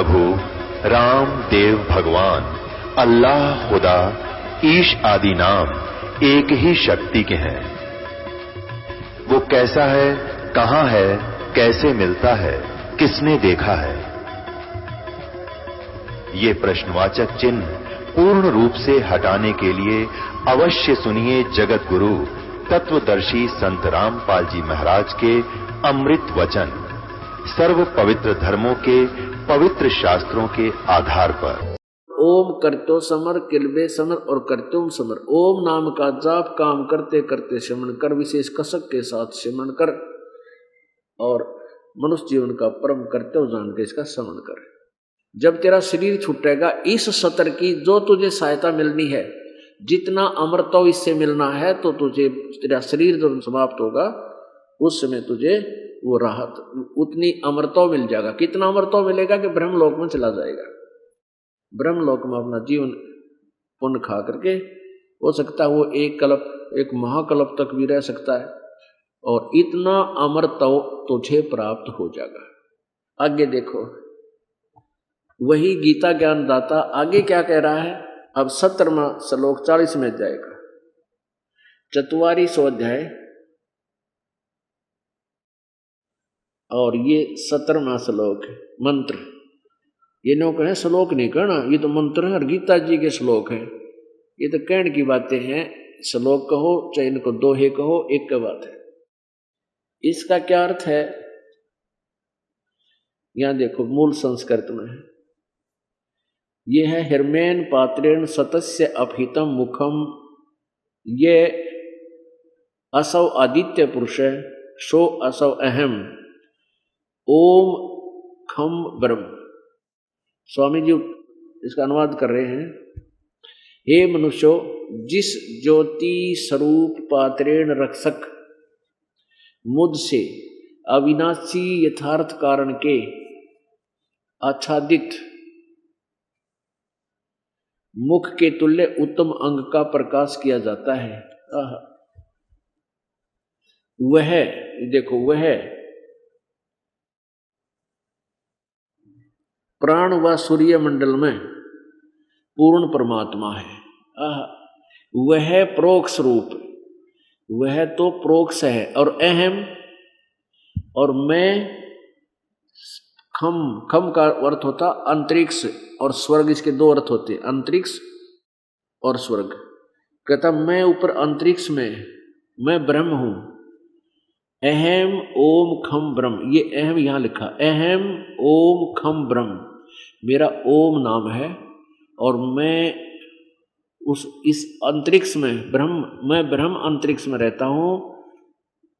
प्रभु राम देव भगवान अल्लाह खुदा ईश आदि नाम एक ही शक्ति के हैं। वो कैसा है, कहां है, कैसे मिलता है, किसने देखा है? ये प्रश्नवाचक चिन्ह पूर्ण रूप से हटाने के लिए अवश्य सुनिए जगत गुरु तत्वदर्शी संत रामपाल जी महाराज के अमृत वचन, सर्व पवित्र धर्मों के पवित्र शास्त्रों के आधार पर। ओम करतो समर किलबे समर और करतुम समर। ओम नाम का जाप काम करते करते सिमरण कर, विशेष कसक के साथ सिमरण कर और मनुष्य जीवन का परम कर्तव्य जान के इसका समरण कर। जब तेरा शरीर छूटेगा, इस सत्र की जो तुझे सहायता मिलनी है, जितना अमृतो इससे मिलना है, तो तुझे तेरा शरीर जब समाप्त होगा उस समय तुझे वो राहत, उतनी अमृतो मिल जाएगा। कितना अमृतो मिलेगा कि ब्रह्मलोक में चला जाएगा। ब्रह्मलोक में अपना जीवन पुण्य खा करके हो सकता है वो एक कल्प, एक महाकल्प तक भी रह सकता है, और इतना अमृतो तुझे प्राप्त हो जाएगा। आगे देखो, वही गीता ज्ञान दाता आगे क्या कह रहा है। अब 17वां श्लोक 40 में जाएगा। 44वां अध्याय और ये 17वां श्लोक है। मंत्र, ये नो कहे श्लोक नहीं कहना, ये तो मंत्र है और गीता जी के श्लोक है। ये तो कहने की बातें हैं। श्लोक कहो चाहे इनको दोहे कहो, एक का बात है। इसका क्या अर्थ है, यहां देखो मूल संस्कृत में है। ये है हिरमेन पात्रेण सतस्य अपहितम मुखम, ये असौ आदित्य पुरुष सो असौ अहम ओम खम ब्रह्म। स्वामी जी इसका अनुवाद कर रहे हैं। हे मनुष्यो, जिस ज्योति स्वरूप पात्रेण रक्षक मुझ से अविनाशी यथार्थ कारण के आच्छादित मुख के तुल्य उत्तम अंग का प्रकाश किया जाता है, वह देखो वह प्राण व सूर्य मंडल में पूर्ण परमात्मा है। वह प्रोक्ष रूप, वह तो प्रोक्ष है और अहम, और मैं खम का अर्थ होता अंतरिक्ष और स्वर्ग, इसके दो अर्थ होते, अंतरिक्ष और स्वर्ग। कहता मैं ऊपर अंतरिक्ष में मैं ब्रह्म हूं। अहम ओम खम ब्रह्म, ये अहम यहां लिखा, अहम ओम खम ब्रह्म, मेरा ओम नाम है और मैं इस अंतरिक्ष में मैं ब्रह्म अंतरिक्ष में रहता हूं,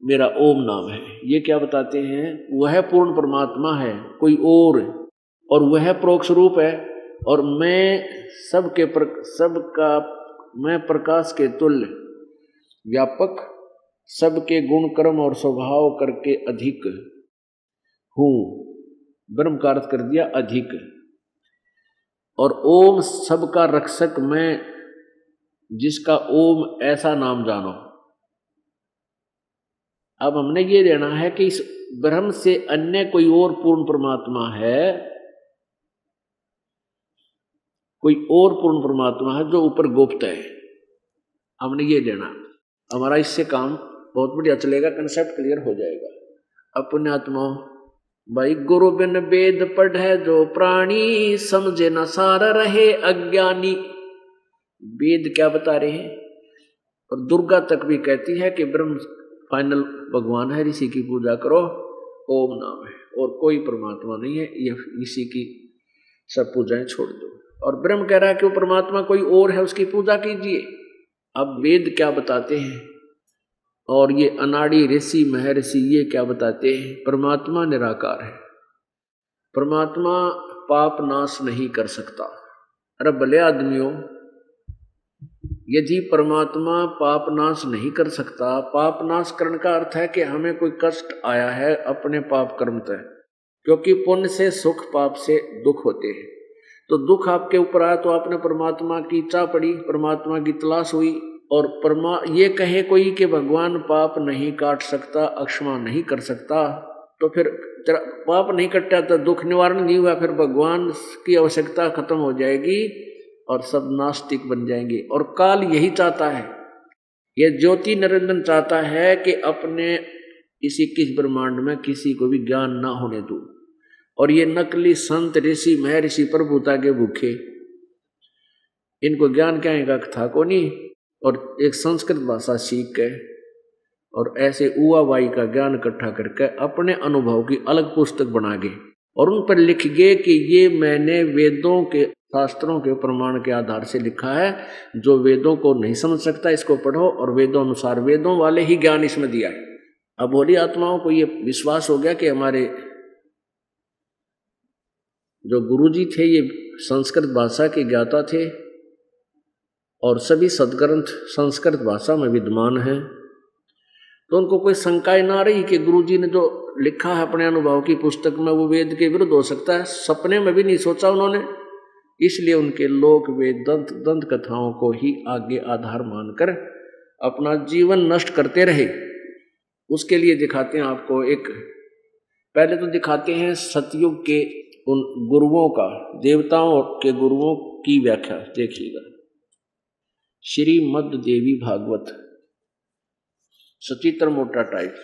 मेरा ओम नाम है। ये क्या बताते हैं, वह पूर्ण परमात्मा है, कोई और वह प्रोक्ष रूप है, और मैं सबका मैं प्रकाश के तुल्य व्यापक, सबके गुण कर्म और स्वभाव करके अधिक हूं। ब्रह्म का अर्थ कर दिया अधिक, और ओम सबका रक्षक मैं, जिसका ओम ऐसा नाम जानो। अब हमने ये लेना है कि इस ब्रह्म से अन्य कोई और पूर्ण परमात्मा है, कोई और पूर्ण परमात्मा है जो ऊपर गुप्त है। हमने ये लेना, हमारा इससे काम बहुत बढ़िया चलेगा, कंसेप्ट क्लियर हो जाएगा। अपने आत्मा भाई, गुरु बिन वेद पढ़े जो प्राणी, समझे न सार रहे अज्ञानी। वेद क्या बता रहे हैं, और दुर्गा तक भी कहती है कि ब्रह्म फाइनल भगवान है, ऋषि की पूजा करो, ओम नाम है और कोई परमात्मा नहीं है, ये इसी की सब पूजाएं छोड़ दो। और ब्रह्म कह रहा है कि वो परमात्मा कोई और है, उसकी पूजा कीजिए। अब वेद क्या बताते हैं, और ये अनाड़ी ऋषि महर्षि ये क्या बताते हैं, परमात्मा निराकार है, परमात्मा पाप नाश नहीं कर सकता। अरे भले आदमियों, यदि परमात्मा पाप नाश नहीं कर सकता, पाप नाश करने का अर्थ है कि हमें कोई कष्ट आया है अपने पाप कर्म तय, क्योंकि पुण्य से सुख, पाप से दुख होते हैं। तो दुख आपके ऊपर आया तो आपने परमात्मा की चाह पड़ी, परमात्मा की तलाश हुई, और ये कहे कोई कि भगवान पाप नहीं काट सकता, अक्षमा नहीं कर सकता, तो फिर तेरा पाप नहीं कटा तो दुख निवारण नहीं हुआ, फिर भगवान की आवश्यकता खत्म हो जाएगी और सब नास्तिक बन जाएंगे। और काल यही चाहता है, यह ज्योति निरंजन चाहता है कि अपने इस 21 ब्रह्मांड में किसी को भी ज्ञान ना होने दो। और ये नकली संत ऋषि महर्षि प्रभुता के भूखे, इनको ज्ञान क्या है था को नहीं, और एक संस्कृत भाषा सीख के और ऐसे उआवाई का ज्ञान इकट्ठा करके अपने अनुभव की अलग पुस्तक बना गए और उन पर लिख गए कि ये मैंने वेदों के शास्त्रों के प्रमाण के आधार से लिखा है, जो वेदों को नहीं समझ सकता इसको पढ़ो, और वेदों अनुसार वेदों वाले ही ज्ञान इसमें दिया है। अब भोली आत्माओं को ये विश्वास हो गया कि हमारे जो गुरुजी थे ये संस्कृत भाषा के ज्ञाता थे और सभी सदग्रंथ संस्कृत भाषा में विद्यमान हैं, तो उनको कोई शंकाएं ना रही कि गुरुजी ने जो लिखा है अपने अनुभव की पुस्तक में वो वेद के विरुद्ध हो सकता है। सपने में भी नहीं सोचा उन्होंने, इसलिए उनके लोक वेद दंत कथाओं को ही आगे आधार मानकर अपना जीवन नष्ट करते रहे। उसके लिए दिखाते हैं आपको एक, पहले तो दिखाते हैं सतयुग के उन गुरुओं का, देवताओं के गुरुओं की व्याख्या देखिएगा। श्रीमद् देवी भागवत सचित्र मोटा टाइप,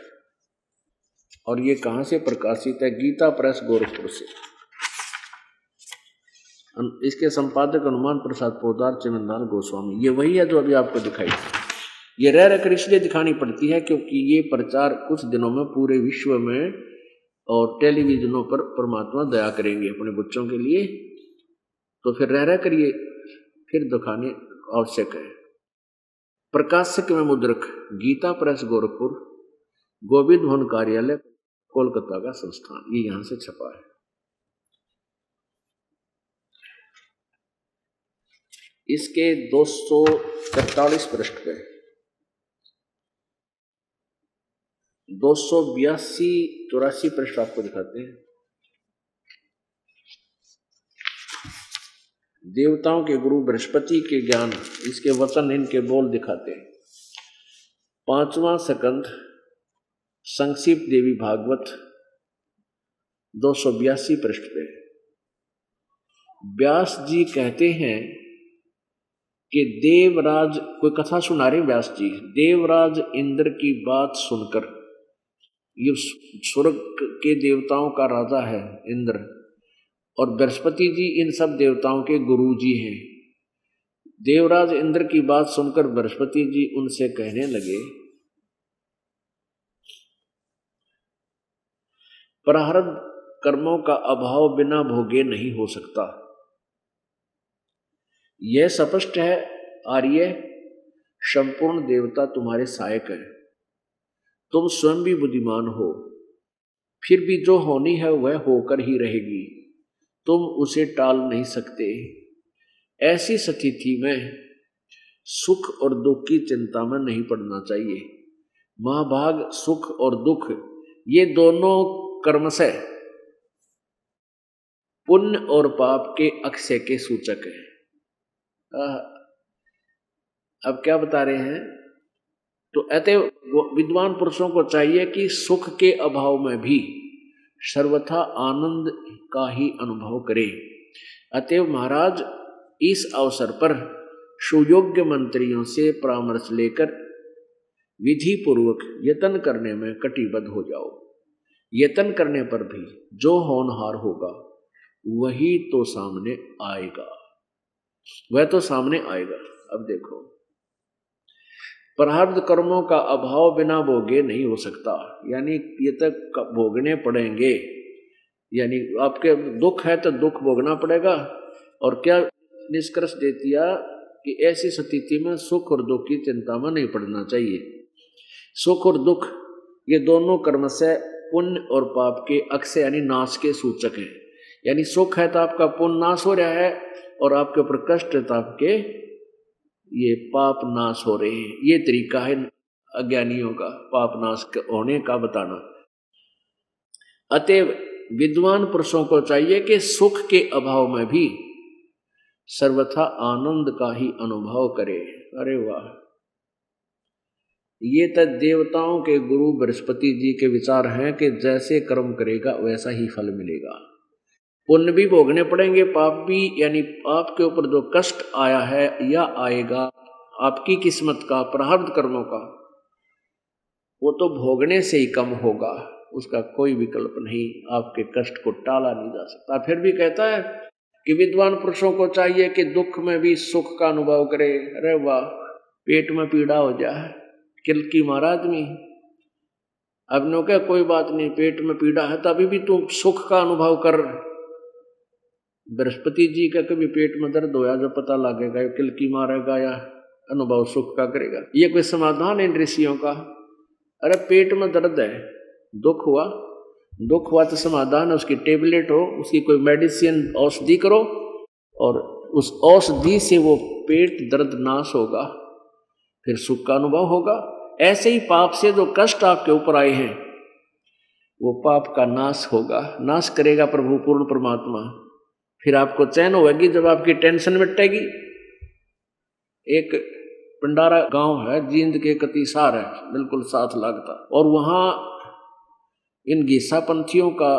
और ये कहाँ से प्रकाशित है? गीता प्रेस गोरखपुर से। इसके संपादक हनुमान प्रसाद पोदार चंद्रलाल गोस्वामी। ये वही है जो अभी आपको दिखाई। ये रह रहकर इसलिए दिखानी पड़ती है क्योंकि ये प्रचार कुछ दिनों में पूरे विश्व में और टेलीविजनों पर परमात्मा दया करेंगे अपने बच्चों के लिए, तो फिर रह रहकर ये फिर दिखाने आवश्यक है। प्रकाशक में मुद्रक गीता प्रेस गोरखपुर, गोविंद भवन कार्यालय कोलकाता का संस्थान, ये यहां से छपा है। इसके 243 पृष्ठ पे 282-84 पृष्ठ आपको दिखाते हैं। देवताओं के गुरु बृहस्पति के ज्ञान, इसके वचन इनके बोल दिखाते हैं। 5वां स्कंध संक्षिप्त देवी भागवत 282 पृष्ठ पे व्यास जी कहते हैं कि देवराज, कोई कथा सुना रहे व्यास जी, देवराज इंद्र की बात सुनकर, ये स्वर्ग के देवताओं का राजा है इंद्र, और बृहस्पति जी इन सब देवताओं के गुरु जी हैं। देवराज इंद्र की बात सुनकर बृहस्पति जी उनसे कहने लगे, प्रारब्ध कर्मों का अभाव बिना भोगे नहीं हो सकता। यह स्पष्ट है आर्य, संपूर्ण देवता तुम्हारे सहायक है, तुम स्वयं भी बुद्धिमान हो, फिर भी जो होनी है वह होकर ही रहेगी, तुम उसे टाल नहीं सकते। ऐसी स्थिति में सुख और दुख की चिंता में नहीं पड़ना चाहिए। महाभाग सुख और दुख ये दोनों कर्मशः पुण्य और पाप के अक्षय के सूचक हैं। अब क्या बता रहे हैं? तो अतएव विद्वान पुरुषों को चाहिए कि सुख के अभाव में भी सर्वथा आनंद का ही अनुभव करे। अतएव महाराज इस अवसर पर सुयोग्य मंत्रियों से परामर्श लेकर विधि पूर्वक यत्न करने में कटिबद्ध हो जाओ। यत्न करने पर भी जो होनहार होगा वही तो सामने आएगा, वह तो सामने आएगा। अब देखो, प्रारब्ध कर्मों का अभाव बिना भोगे नहीं हो सकता, यानी ये तक भोगने पड़ेंगे। यानी आपके दुख है तो दुख भोगना पड़ेगा। और क्या निष्कर्ष दे दिया कि ऐसी स्थिति में सुख और दुख की चिंता में नहीं पड़ना चाहिए। सुख और दुख ये दोनों कर्म से पुण्य और पाप के अक्षय यानी नाश के सूचक हैं। यानी सुख है तो आपका पुण्य नाश हो रहा है, और आपके ऊपर कष्ट है तो आपके ये पाप नाश हो रहे हैं। ये तरीका है अज्ञानियों का पाप नाश होने का बताना। अतएव विद्वान पुरुषों को चाहिए कि सुख के अभाव में भी सर्वथा आनंद का ही अनुभव करे। अरे वाह! ये तो देवताओं के गुरु बृहस्पति जी के विचार हैं कि जैसे कर्म करेगा वैसा ही फल मिलेगा। पुण्य भी भोगने पड़ेंगे, पाप भी, यानी आपके ऊपर जो कष्ट आया है या आएगा आपकी किस्मत का, प्रारब्ध कर्मों का, वो तो भोगने से ही कम होगा, उसका कोई विकल्प नहीं। आपके कष्ट को टाला नहीं जा सकता। फिर भी कहता है कि विद्वान पुरुषों को चाहिए कि दुख में भी सुख का अनुभव करे। अरे वाह, पेट में पीड़ा हो जाए, किलकी मारा आदमी, अब नो क्या कोई बात नहीं, पेट में पीड़ा है तो अभी भी तुम सुख का अनुभव कर। बृहस्पति जी का कभी पेट में दर्द होया जो पता लगेगा, किलकी मारेगा या अनुभव सुख का करेगा? ये कोई समाधान है इन ऋषियों का? अरे पेट में दर्द है, दुख हुआ तो समाधान है, उसकी टेबलेट हो, उसकी कोई मेडिसिन औषधि करो और उस औषधि से वो पेट दर्द नाश होगा, फिर सुख का अनुभव होगा। ऐसे ही पाप से जो कष्ट आपके ऊपर आए हैं वो पाप का नाश होगा, नाश करेगा प्रभु पूर्ण परमात्मा। फिर आपको चैन होगी जब आपकी टेंशन मिटेगी। एक पंडारा गांव है, जींद के कतीसार है, बिल्कुल साथ लगता, और वहां इन गीसा पंथियों का,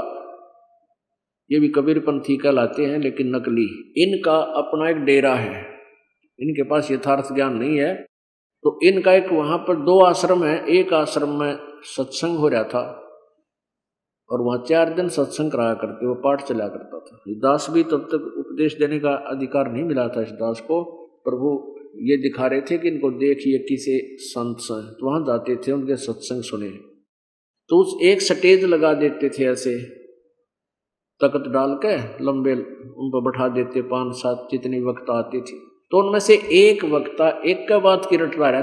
ये भी कबीर पंथी कहलाते हैं लेकिन नकली, इनका अपना एक डेरा है, इनके पास यथार्थ ज्ञान नहीं है। तो इनका एक वहां पर 2 आश्रम है, एक आश्रम में सत्संग हो रहा था और वहां 4 दिन सत्संग कराया करते, वो पाठ चला करता था। दास भी तब तक उपदेश देने का अधिकार नहीं मिला था इस दास को। प्रभु ये दिखा रहे थे कि इनको देखिए किसे संत हैं, तो वहां जाते थे, उनके सत्संग सुने। तो उस एक स्टेज लगा देते थे, ऐसे तख्त डाल के लंबे उन पर बैठा देते, 5-7 जितनी वक्ता आती थी। तो उनमें से एक वक्ता एक का बात की रटवा रहा,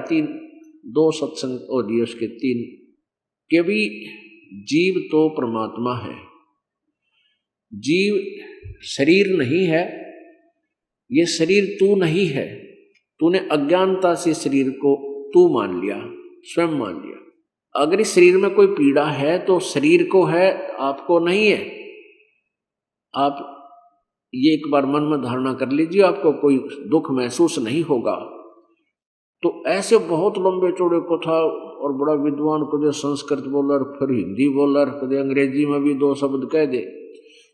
2 सत्संग हो दिए उसके 3 के भी। जीव तो परमात्मा है, जीव शरीर नहीं है, ये शरीर तू नहीं है। तूने अज्ञानता से शरीर को तू मान लिया, स्वयं मान लिया। अगर इस शरीर में कोई पीड़ा है तो शरीर को है, आपको नहीं है। आप ये एक बार मन में धारणा कर लीजिए, आपको कोई दुख महसूस नहीं होगा। तो ऐसे बहुत लंबे चौड़े कथा, और बड़ा विद्वान, कदे संस्कृत बोलर, फिर हिंदी बोलर, कदे अंग्रेजी में भी 2 शब्द कह दे,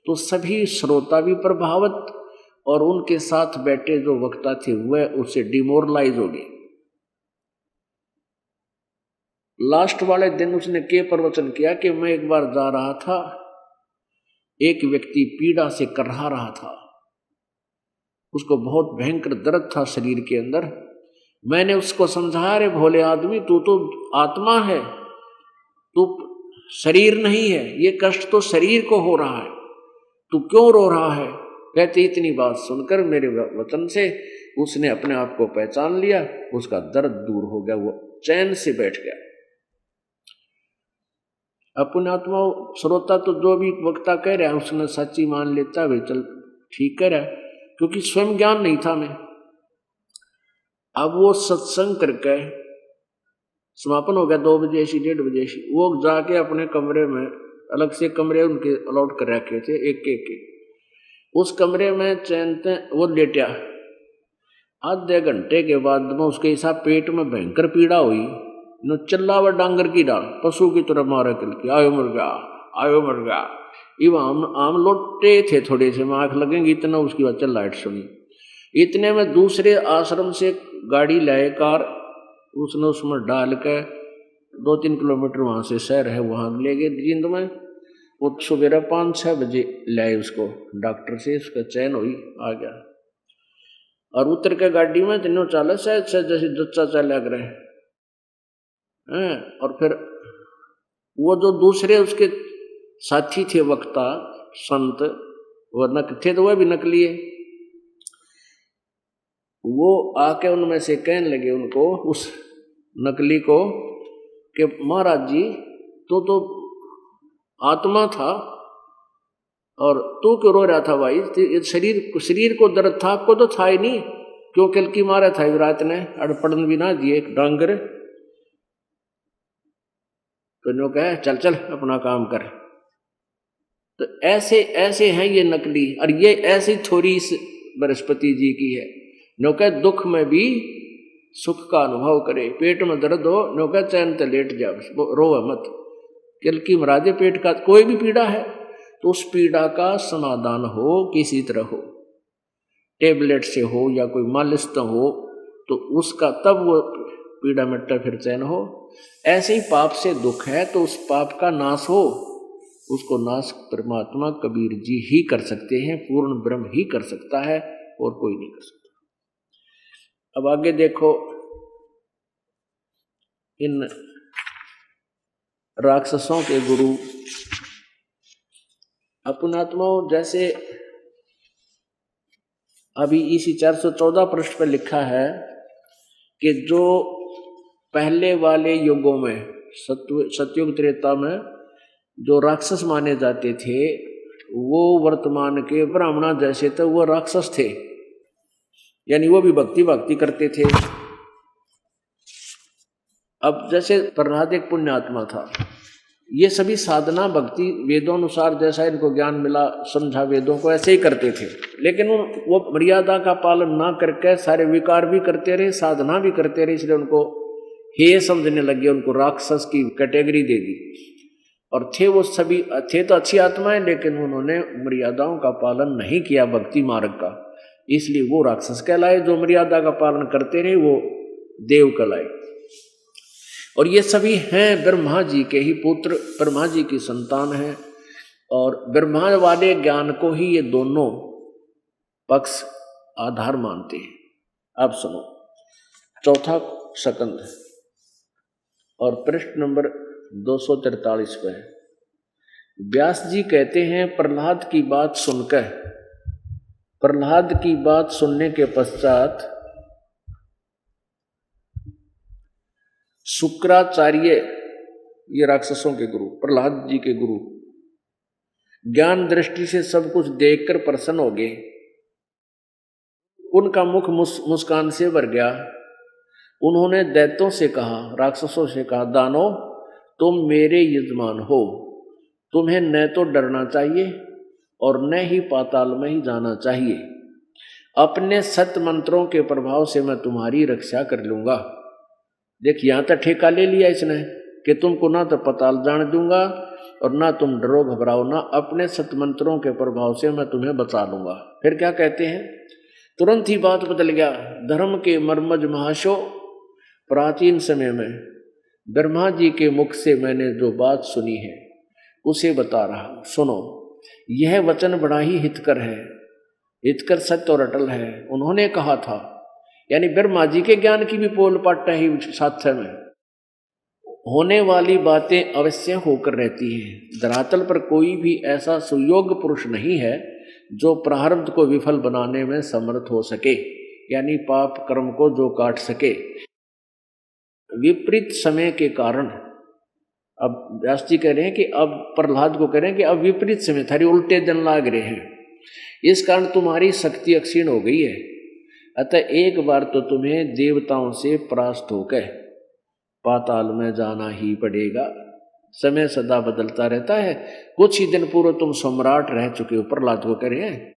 तो सभी श्रोता भी प्रभावित, और उनके साथ बैठे जो वक्ता थे वह उससे डिमोरलाइज हो गए। लास्ट वाले दिन उसने के प्रवचन किया कि मैं एक बार जा रहा था, एक व्यक्ति पीड़ा से करहा रहा था, उसको बहुत भयंकर दर्द था शरीर के अंदर। मैंने उसको समझाया, रे भोले आदमी, तू तो आत्मा है, तू शरीर नहीं है, ये कष्ट तो शरीर को हो रहा है, तू क्यों रो रहा है? कहते इतनी बात सुनकर मेरे वचन से उसने अपने आप को पहचान लिया, उसका दर्द दूर हो गया, वो चैन से बैठ गया। अपने आत्मा श्रोता तो जो भी वक्ता कह रहा है उसने सच्ची मान लेता है, चल ठीक कह रहा है, क्योंकि स्वयं ज्ञान नहीं था मैं। अब वो सत्संग करके समापन हो गया 2 बजे से 1:30 बजे से, वो जाके अपने कमरे में, अलग से कमरे उनके अलॉट कर रखे थे एक एक, उस कमरे में चैन वो लेटा। आधे घंटे के बाद में उसके हिसाब पेट में भयंकर पीड़ा हुई, न चिल्लावा डांगर की डाल, पशु की तरह मारा करके, आयो मर गया, आयो मर गया। ये आम लोटे थे थोड़े से, आँख लगेंगे इतना, उसकी बाद चिल्लाहट सुनी। इतने में दूसरे आश्रम से गाड़ी लाए, कार, उसने उसमें डाल के 2-3 किलोमीटर वहाँ से शहर है, वहाँ ले गए जींद में। वो सुबह 5-6 बजे लाए उसको डॉक्टर से, उसका चैन हुई, आ गया। और उतर के गाड़ी में तीनों चाले शायद जैसे जच्चा चाले लग रहे हैं। और फिर वो जो दूसरे उसके साथी थे वक्ता संत, वो थे तो वह भी नकली है, वो आके उनमें से कहने लगे उनको, उस नकली को, कि महाराज जी तो आत्मा था, और तू क्यों रो रहा था भाई? शरीर को दर्द था, आपको तो था ही नहीं, क्यों किलकी मारा था रात ने, अड़पड़न भी ना दिए एक डांगर। तो नो कहे चल चल अपना काम कर। तो ऐसे हैं ये नकली, और ये ऐसी थोड़ी बृहस्पति जी की है। नो कहे दुख में भी सुख का अनुभव करे। पेट में दर्द हो नौका चैन ते लेट जा, रोवे मत। क्योंकि महाराजे पेट का कोई भी पीड़ा है तो उस पीड़ा का समाधान हो किसी तरह हो, टेबलेट से हो या कोई मालिश तो हो, तो उसका तब वो पीड़ा मिटता फिर चैन हो। ऐसे ही पाप से दुख है तो उस पाप का नाश हो, उसको नाश परमात्मा कबीर जी ही कर सकते हैं, पूर्ण ब्रह्म ही कर सकता है और कोई नहीं कर सकता। अब आगे देखो, इन राक्षसों के गुरु अपनात्माओं, जैसे अभी इसी 414 पृष्ठ पर लिखा है कि जो पहले वाले युगों में सतयुग त्रेता में जो राक्षस माने जाते थे वो वर्तमान के ब्राह्मणा जैसे थे, वो राक्षस थे, यानी वो भी भक्ति करते थे। अब जैसे प्रहलाद एक पुण्यात्मा था, ये सभी साधना भक्ति वेदों अनुसार जैसा इनको ज्ञान मिला समझा वेदों को ऐसे ही करते थे, लेकिन वो मर्यादा का पालन ना करके सारे विकार भी करते रहे, साधना भी करते रहे, इसलिए उनको हे समझने लगे, उनको राक्षस की कैटेगरी दे दी। और थे वो सभी थे तो अच्छी आत्माएं, लेकिन उन्होंने मर्यादाओं का पालन नहीं किया भक्ति मार्ग का, इसलिए वो राक्षस कहलाए। जो मर्यादा का पालन करते रहे वो देव कहलाए। और ये सभी हैं ब्रह्मा जी के ही पुत्र, ब्रह्मा जी की संतान हैं, और ब्रह्मा वाले ज्ञान को ही ये दोनों पक्ष आधार मानते हैं। अब सुनो चौथा सकंद और पृष्ठ नंबर 243 पे व्यास जी कहते हैं, प्रहलाद की बात सुनकर, प्रहलाद की बात सुनने के पश्चात शुक्राचार्य, ये राक्षसों के गुरु, प्रहलाद जी के गुरु, ज्ञान दृष्टि से सब कुछ देखकर प्रसन्न हो गए। उनका मुख मुस्कान से भर गया। उन्होंने दैत्यों से कहा, राक्षसों से कहा, दानो तुम मेरे यजमान हो, तुम्हें न तो डरना चाहिए और न ही पाताल में ही जाना चाहिए। अपने सत्य मंत्रों के प्रभाव से मैं तुम्हारी रक्षा कर लूंगा। देख, यहां तक ठेका ले लिया इसने कि तुमको ना तो पाताल जाने दूंगा और ना तुम डरो घबराओ ना, अपने सत्य मंत्रों के प्रभाव से मैं तुम्हें बचा लूंगा। फिर क्या कहते हैं, तुरंत ही बात बदल गया। धर्म के मर्मज महाशो, प्राचीन समय में ब्रह्मा जी के मुख से मैंने जो बात सुनी है उसे बता रहा हूं, सुनो। यह वचन बड़ा ही हितकर है, हितकर सत्य और अटल है। उन्होंने कहा था, यानी ब्रह्मा जी के ज्ञान की भी पोल पाटा ही साथ में होने वाली बातें अवश्य होकर रहती हैं। धरातल पर कोई भी ऐसा सुयोग्य पुरुष नहीं है जो प्रारब्ध को विफल बनाने में समर्थ हो सके, यानी पाप कर्म को जो काट सके। विपरीत समय के कारण, अब व्यास जी कह रहे हैं कि अब प्रहलाद को कह रहे हैं कि अब विपरीत समय, थारी उल्टे दिन लाग रहे हैं, इस कारण तुम्हारी शक्ति अक्षीण हो गई है। अतः एक बार तो तुम्हें देवताओं से परास्त होकर पाताल में जाना ही पड़ेगा। समय सदा बदलता रहता है, कुछ ही दिन पूर्व तुम सम्राट रह चुके हो, प्रहलाद को कह रहे हैं।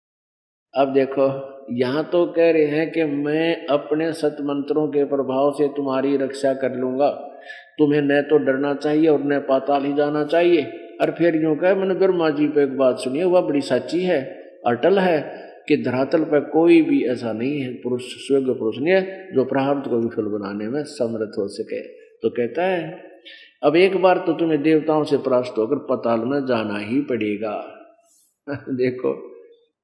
अब देखो, यहाँ तो कह रहे हैं कि मैं अपने सतमंत्रों के प्रभाव से तुम्हारी रक्षा कर लूंगा, तुम्हें न तो डरना चाहिए और न पाताल ही जाना चाहिए। और फिर यूं कहे, मैंने ब्रह्मा जी पे एक बात सुनी है, वह बड़ी सच्ची है, अटल है, कि धरातल पर कोई भी ऐसा नहीं है पुरुष, स्वर्ग पुरुष नहीं है जो प्रारब्ध को विफल बनाने में समर्थ हो सके। तो कहता है, अब एक बार तो तुम्हें देवताओं से परास्त होकर पाताल में जाना ही पड़ेगा। देखो,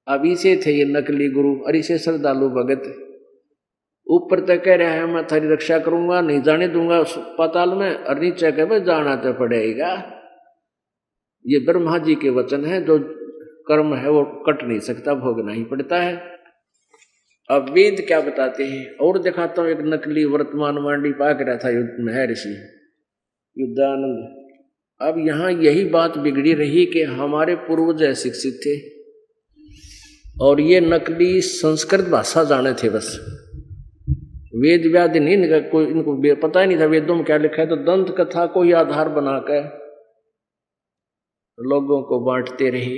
अभी से थे ये नकली गुरु और इसे श्रद्धालु भगत, ऊपर तक कह रहा है मैं थारी रक्षा करूंगा, नहीं जाने दूंगा पाताल में, और नीचे कह मैं जाना तो पड़ेगा। ये ब्रह्मा जी के वचन है, जो कर्म है वो कट नहीं सकता, भोगना ही पड़ता है। अब वेद क्या बताते हैं और दिखाता हूं। एक नकली वर्तमान मांडी पाक रहा था महर्षि युद्धानंद। अब यहाँ यही बात बिगड़ी रही कि हमारे पूर्वज शिक्षित थे और ये नकली संस्कृत भाषा जाने थे, बस वेद व्याद नहीं, कोई इनको पता ही नहीं था वेदों में क्या लिखा है। तो दंत कथा को ही आधार बनाकर लोगों को बांटते रहे,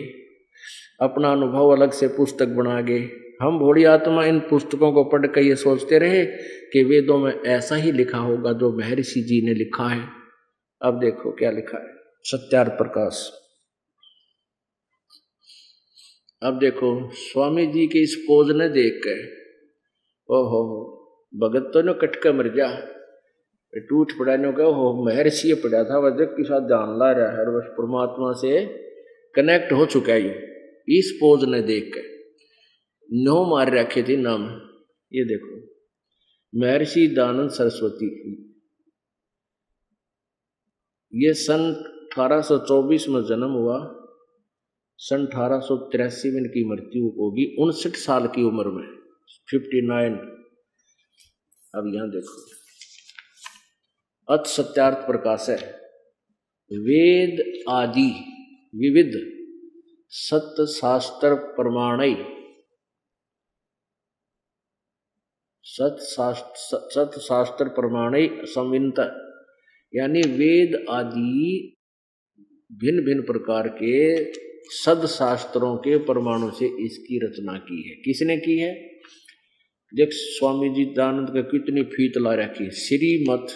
अपना अनुभव अलग से पुस्तक बना गए, हम भोली आत्मा इन पुस्तकों को पढ़कर ये सोचते रहे कि वेदों में ऐसा ही लिखा होगा जो महर्षि जी ने लिखा है। अब देखो क्या लिखा है, सत्यार्थ प्रकाश। अब देखो स्वामी जी के इस पोज ने देख के ओहो भगत तो न कटके मर गया, टूट पड़ा नो का हो महर्षि पड़ा था वजह के साथ जान ला रहा है और बस परमात्मा से कनेक्ट हो चुका है। इस पोज ने देख के नो मार रखे थे नाम, ये देखो महर्षि दयानंद सरस्वती, ये सन 1824 में जन्म हुआ, सन 1883 में इनकी मृत्यु होगी 59 साल की उम्र में, 59। अब यहां देखो अथ सत्यार्थ प्रकाश है, वेद आदि विविध सत्य शास्त्र प्रमाणय, सत्य शास्त्र प्रमाणय संवित, यानी वेद आदि भिन्न भिन्न प्रकार के सद शास्त्रों के प्रमाणों से इसकी रचना की है। किसने की है? देख स्वामी जी दयानंद का कितनी फीत ला रखी, श्रीमत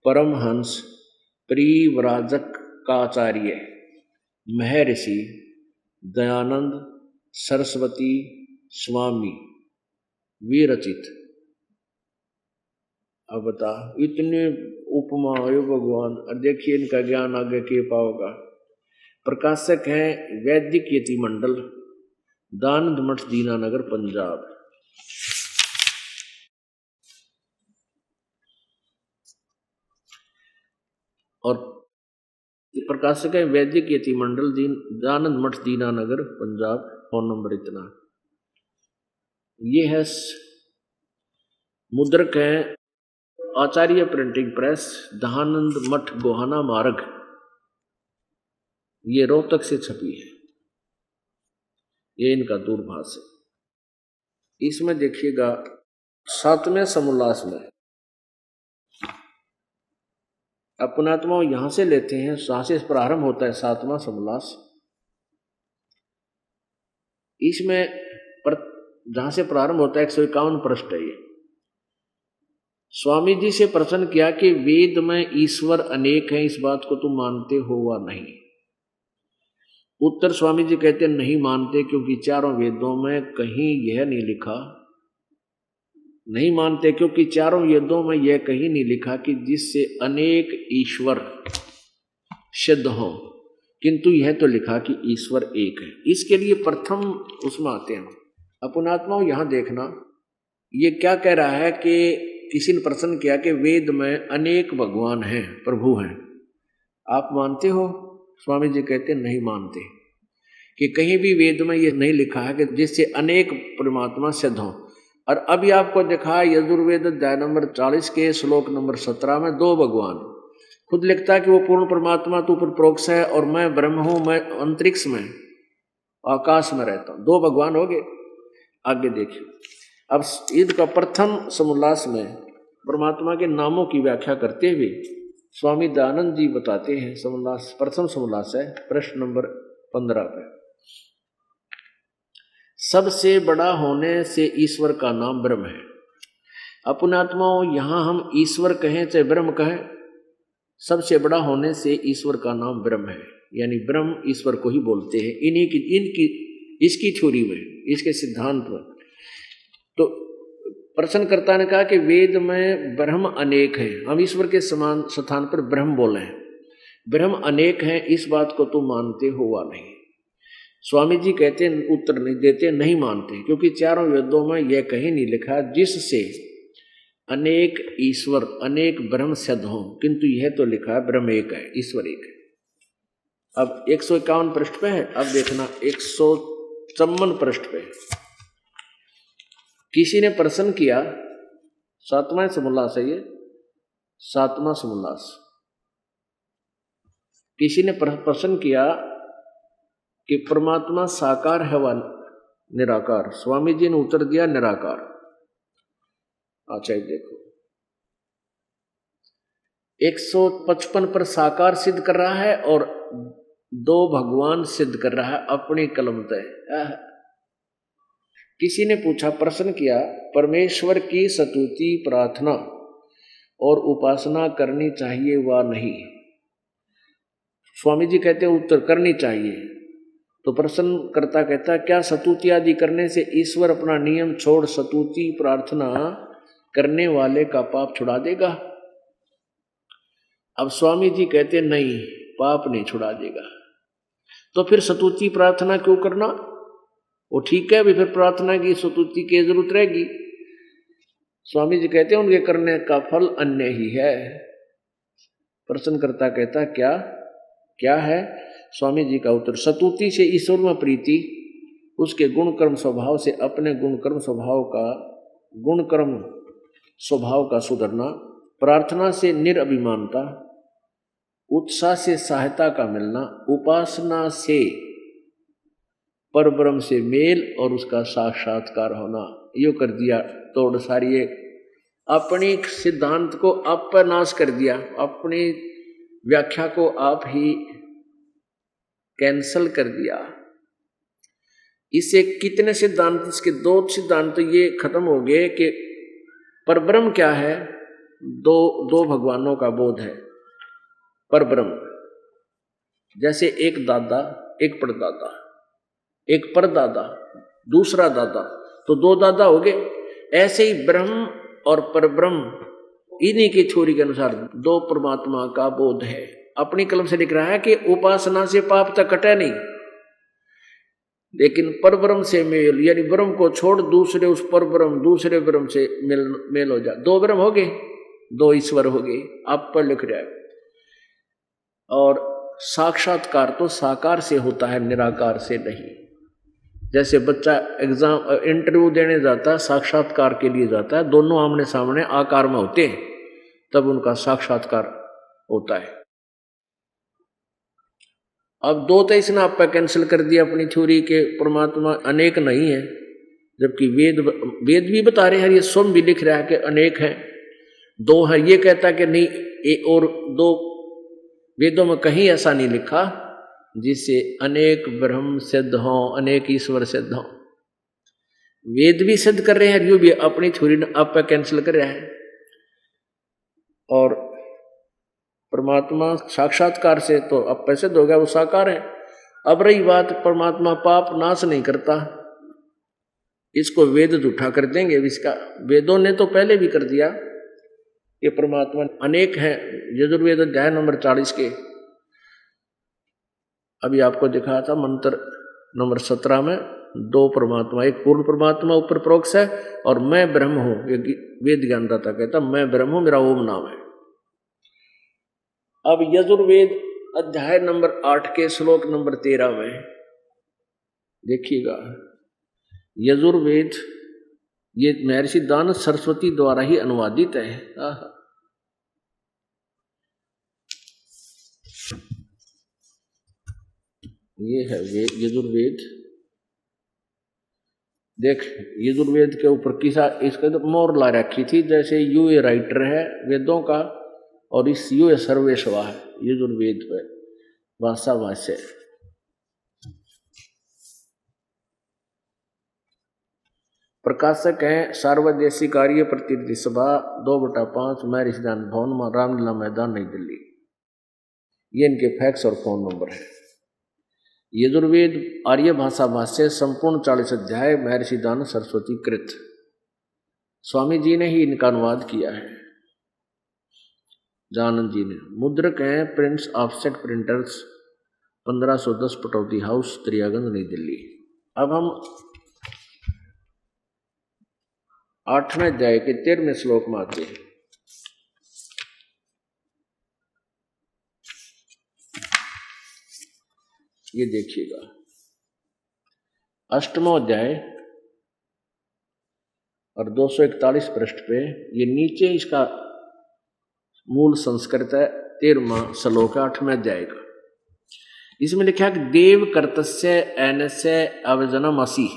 परमहंस परिव्राजक काचार्य महर्षि दयानंद सरस्वती स्वामी विरचित। अब बता इतने उपमा हो भगवान, और देखिए इनका ज्ञान आगे के पाओगा। प्रकाशक है वैदिक यति मंडल, दानंद मठ दीनानगर पंजाब। और प्रकाशक है वैदिक यति मंडल दानंद मठ दीनानगर पंजाब, फोन नंबर इतना। ये है मुद्रक है आचार्य प्रिंटिंग प्रेस, दयानंद मठ गोहाना मार्ग, ये रोहतक से छपी है। ये इनका दूरभाष है। इसमें देखिएगा 7वें समोल्लास में अपनात्मा यहां से लेते हैं, जहां से प्रारंभ होता है 7वां समोल्लास। इसमें जहां से प्रारंभ होता है 151 पृष्ठ है। ये स्वामी जी से प्रश्न किया कि वेद में ईश्वर अनेक हैं, इस बात को तुम मानते हो वा नहीं? उत्तर स्वामी जी कहते नहीं मानते, क्योंकि चारों वेदों में कहीं यह नहीं लिखा। नहीं मानते क्योंकि चारों वेदों में यह कहीं नहीं लिखा कि जिससे अनेक ईश्वर सिद्ध हो, किंतु यह तो लिखा कि ईश्वर एक है। इसके लिए प्रथम उसमें आते हैं अपनात्माओं। यहां देखना ये क्या कह रहा है कि किसी ने प्रश्न किया कि वेद में अनेक भगवान हैं, प्रभु हैं, आप मानते हो? स्वामी जी कहते नहीं मानते, कि कहीं भी वेद में ये नहीं लिखा है कि जिससे अनेक परमात्मा सिद्ध हो। और अभी आपको दिखा यजुर्वेद अध्याय नंबर 40 के श्लोक नंबर 17 में 2 भगवान। खुद लिखता है कि वो पूर्ण परमात्मा तो ऊपर प्रोक्ष है और मैं ब्रह्म हूं, मैं अंतरिक्ष में आकाश में रहता हूं। 2 भगवान हो गए। आगे देखिए, अब ईद का प्रथम समोल्लास में परमात्मा के नामों की व्याख्या करते हुए स्वामी दयानंद जी बताते हैं। समोल्लास प्रथम समोल्लास है, प्रश्न नंबर 15 पे। सबसे बड़ा होने से ईश्वर का नाम ब्रह्म है। अपनात्माओं यहां हम ईश्वर कहें चाहे ब्रह्म कहें, सबसे बड़ा होने से ईश्वर का नाम ब्रह्म है, यानी ब्रह्म ईश्वर को ही बोलते हैं इनकी इसकी थ्योरी में, इसके सिद्धांत में। तो प्रश्नकर्ता ने कहा कि वेद में ब्रह्म अनेक हैं, हम ईश्वर के समान स्थान पर ब्रह्म बोले हैं, ब्रह्म अनेक हैं, इस बात को तुम मानते हो वा नहीं? स्वामी जी कहते उत्तर नहीं देते, नहीं मानते, क्योंकि चारों वेदों में यह कहीं नहीं लिखा जिससे अनेक ईश्वर अनेक ब्रह्म सिद्ध हो, किंतु यह तो लिखा है ब्रह्म एक है, ईश्वर एक है। अब 151 पृष्ठ पे है। अब देखना 154 पृष्ठ पे किसी ने प्रश्न किया, 7वां समोल्लास है ये, 7वां समोल्लास। किसी ने प्रश्न किया कि परमात्मा साकार है व निराकार? स्वामी जी ने उत्तर दिया निराकार। अच्छा देखो 155 पर साकार सिद्ध कर रहा है और 2 भगवान सिद्ध कर रहा है अपनी कलम तय। किसी ने पूछा, प्रश्न किया, परमेश्वर की स्तुति प्रार्थना और उपासना करनी चाहिए व नहीं? स्वामी जी कहते हैं उत्तर करनी चाहिए। तो प्रश्नकर्ता कहता है, क्या स्तुति आदि करने से ईश्वर अपना नियम छोड़ स्तुति प्रार्थना करने वाले का पाप छुड़ा देगा? अब स्वामी जी कहते नहीं, पाप नहीं छुड़ा देगा। तो फिर स्तुति प्रार्थना क्यों करना? वो ठीक है, भी फिर प्रार्थना की स्तुति की जरूरत रहेगी। स्वामी जी कहते हैं उनके करने का फल अन्य ही है। प्रश्नकर्ता कहता क्या क्या है? स्वामी जी का उत्तर, स्तुति से ईश्वर में प्रीति, उसके गुण कर्म स्वभाव से अपने गुण कर्म स्वभाव का सुधरना, प्रार्थना से निरअभिमानता, उत्साह से सहायता का मिलना, उपासना से परब्रह्म से मेल और उसका साक्षात्कार होना। यो कर दिया तोड़ सारी, अपनी सिद्धांत को आप पर नाश कर दिया, अपनी व्याख्या को आप ही कैंसल कर दिया। इससे कितने सिद्धांत, इसके 2 सिद्धांत तो ये खत्म हो गए कि परब्रह्म क्या है? दो भगवानों का बोध है परब्रह्म। जैसे एक दादा, एक परदादा, एक परदादा, दूसरा दादा, तो 2 दादा हो गए। ऐसे ही ब्रह्म और परब्रह्म, इन्हीं की थ्योरी के अनुसार 2 परमात्मा का बोध है। अपनी कलम से लिख रहा है कि उपासना से पाप तक कटे नहीं, लेकिन परब्रह्म से मेल, यानी ब्रह्म को छोड़ दूसरे उस परब्रह्म, दूसरे ब्रह्म से मेल हो जाए। 2 ब्रह्म हो गए, 2 ईश्वर हो गए। आप पर लिख रहा है। और साक्षात्कार तो साकार से होता है, निराकार से नहीं। जैसे बच्चा एग्जाम इंटरव्यू देने जाता है, साक्षात्कार के लिए जाता है, दोनों आमने सामने आकार में होते हैं, तब उनका साक्षात्कार होता है। अब 2 तो इसने आप पे कैंसिल कर दिया अपनी थ्योरी के परमात्मा अनेक नहीं है, जबकि वेद भी बता रहे हैं, ये स्वयं भी लिख रहा है कि अनेक हैं, 2 है। ये कहता है कि नहीं, और 2 वेदों में कहीं ऐसा नहीं लिखा जिससे अनेक ब्रह्म सिद्ध हों, अनेक ईश्वर सिद्ध हों। वेद भी सिद्ध कर रहे हैं, यू भी अपनी थ्योरी आप पे कैंसिल कर रहा है। और परमात्मा साक्षात्कार से तो अब पैसे हो गया, वो साकार है। अब रही बात, परमात्मा पाप नाश नहीं करता, इसको वेद झूठा कर देंगे। इसका वेदों ने तो पहले भी कर दिया कि परमात्मा अनेक हैं। यजुर्वेद अध्याय नंबर 40 के अभी आपको दिखाया था मंत्र नंबर 17 में 2 परमात्मा, एक पूर्ण परमात्मा ऊपर प्रोक्ष है, और मैं ब्रह्म हूं। वेद ज्ञानदाता कहता मैं ब्रह्म हूं, मेरा ओम नाम है। अब यजुर्वेद अध्याय नंबर 8 के श्लोक नंबर 13 में देखिएगा। यजुर्वेद ये महर्षि दान सरस्वती द्वारा ही अनुवादित है। ये है यजुर्वेद। देख, यजुर्वेद के ऊपर किसा इसका तो मोहर ला रखी थी, जैसे यू ए राइटर है वेदों का, और इस यू ए सर्वेश्वर है यजुर्वेद पे भाषा भाष्य। प्रकाशक हैं सार्वदेशी कार्य प्रतिनिधि सभा 2/5 महर्षि दान भवन, रामलीला मैदान, नई दिल्ली। ये इनके फैक्स और फोन नंबर है। यजुर्वेद आर्य भाषा भाष्य संपूर्ण 40 अध्याय महर्षि दान सरस्वती कृत, स्वामी जी ने ही इनका अनुवाद किया है, जानंद जी ने। मुद्रक हैं Prince offset printers 1510 Pataudi house, Triyaganj, Nai Delhi. अब हम 8वें अध्याय के 13वें श्लोक में आते हैं। ये देखिएगा 8वां अध्याय और 241 पृष्ठ पे, ये नीचे इसका मूल संस्कृत है। 13वां श्लोक है 8वें अध्याय का। इसमें लिखा है कि देव कर्तस्य एनस्य अवजनमसि,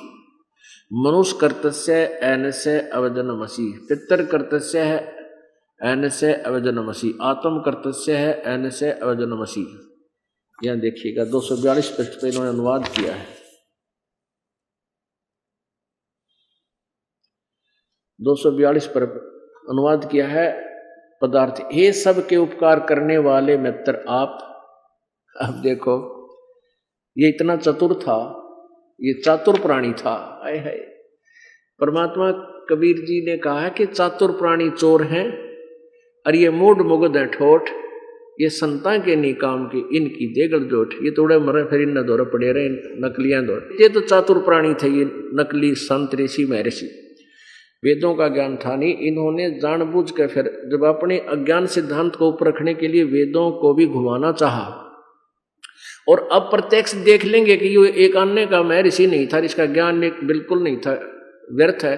मनुष्य कर्तस्य एनस्य अवजनमसि, पितर कर्तस्य है एनस्य अवजनमसि, आत्म कर्तस्य है एनस्य अवजनमसि। यहां देखिएगा 242 पृष्ठ पे इन्होंने अनुवाद किया है। 242 पर अनुवाद किया है पदार्थ। हे सबके उपकार करने वाले मित्र आप। अब देखो ये इतना चतुर था, ये चातुर प्राणी था। आए हाय, परमात्मा कबीर जी ने कहा है कि चातुर प्राणी चोर हैं और ये मूड मुगध है ठोठ, ये संता के नहीं काम के, इनकी देगड़ जोठ। ये थोड़े मरे फिर इन दौरे पड़े रहे, नकलियां दौड़। ये तो चातुर प्राणी थे, ये नकली संत ऋषि महर्षि। वेदों का ज्ञान था नहीं, इन्होंने जानबूझ के फिर जब अपने अज्ञान सिद्धांत को ऊपर रखने के लिए वेदों को भी घुमाना चाहा, और अब प्रत्यक्ष देख लेंगे कि ये एक अन्य का महर्षि नहीं था, इसका ज्ञान बिल्कुल नहीं था, व्यर्थ है।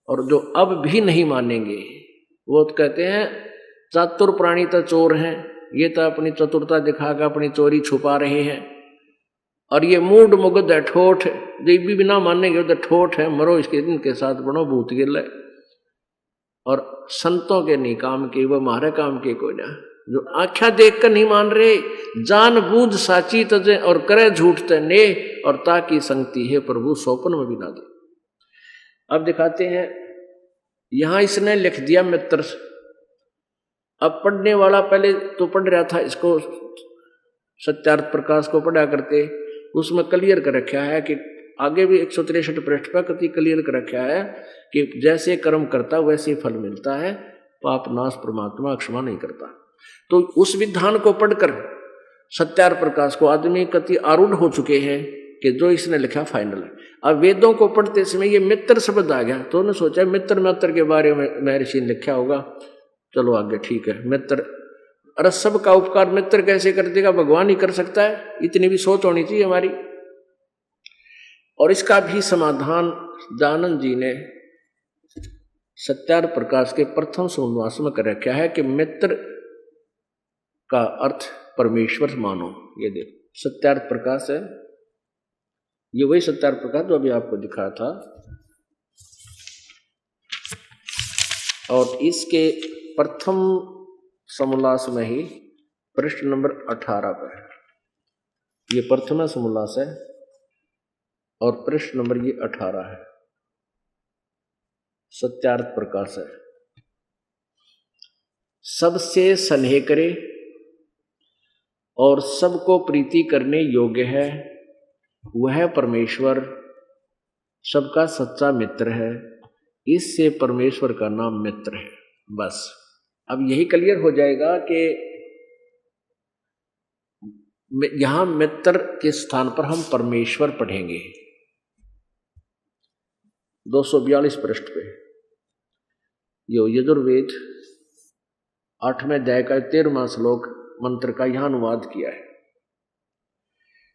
और जो अब भी नहीं मानेंगे वो तो कहते हैं चातुर प्राणी तो चोर हैं, ये तो अपनी चतुरता दिखाकर अपनी चोरी छुपा रहे हैं। और ये मूड मुगध है ठोठ, जो भी बिना मानेंगे तो ठोठ है, मरो इसके इनके साथ बनो भूत गिल है। और संतों के नहीं काम के, वो हमारे काम के कोई ना, जो आख्या देख कर नहीं मान रहे, जान बूझ साची तजे और करे झूठ तने, और ताकि संगति है प्रभु सोपन में भी ना दे। अब दिखाते हैं, यहां इसने लिख दिया मित्र। अब पढ़ने वाला पहले तो पढ़ रहा था, इसको सत्यार्थ प्रकाश को पढ़ा करते, उसमें क्लियर कर रखा है कि आगे भी 163 पृष्ठ पर कति क्लियर कर रखा है कि जैसे कर्म करता वैसे फल मिलता है, पाप नाश परमात्मा क्षमा नहीं करता। तो उस विधान को पढ़कर सत्यार्थ प्रकाश को आदमी कति आरूढ़ हो चुके हैं कि जो इसने लिखा फाइनल है। अब वेदों को पढ़ते समय ये मित्र शब्द आ गया, तो उन्होंने सोचा मित्र के बारे में महर्षि ने लिखा होगा, चलो आगे ठीक है। मित्र, अरे सबका उपकार मित्र कैसे कर देगा, भगवान ही कर सकता है, इतनी भी सोच होनी चाहिए हमारी। और इसका भी समाधान दानंद जी ने सत्यार्थ प्रकाश के प्रथम सोमवास में कर रखा है कि मित्र का अर्थ परमेश्वर मानो। ये देखो सत्यार्थ प्रकाश है, ये वही सत्यार्थ प्रकाश जो अभी आपको दिखाया था। और इसके प्रथम समोल्लास में ही पृष्ठ नंबर 18 पर, ये प्रथम समोल्लास है और पृष्ठ नंबर ये 18 है, सत्यार्थ प्रकाश है। सबसे स्नेह करे और सबको प्रीति करने योग्य है, वह परमेश्वर सबका सच्चा मित्र है, इससे परमेश्वर का नाम मित्र है। बस अब यही क्लियर हो जाएगा कि यहां मित्र के स्थान पर हम परमेश्वर पढ़ेंगे। 242 पृष्ठ पे यो यजुर्वेद 8वें अध्याय का 13वां श्लोक मंत्र का यहां अनुवाद किया है।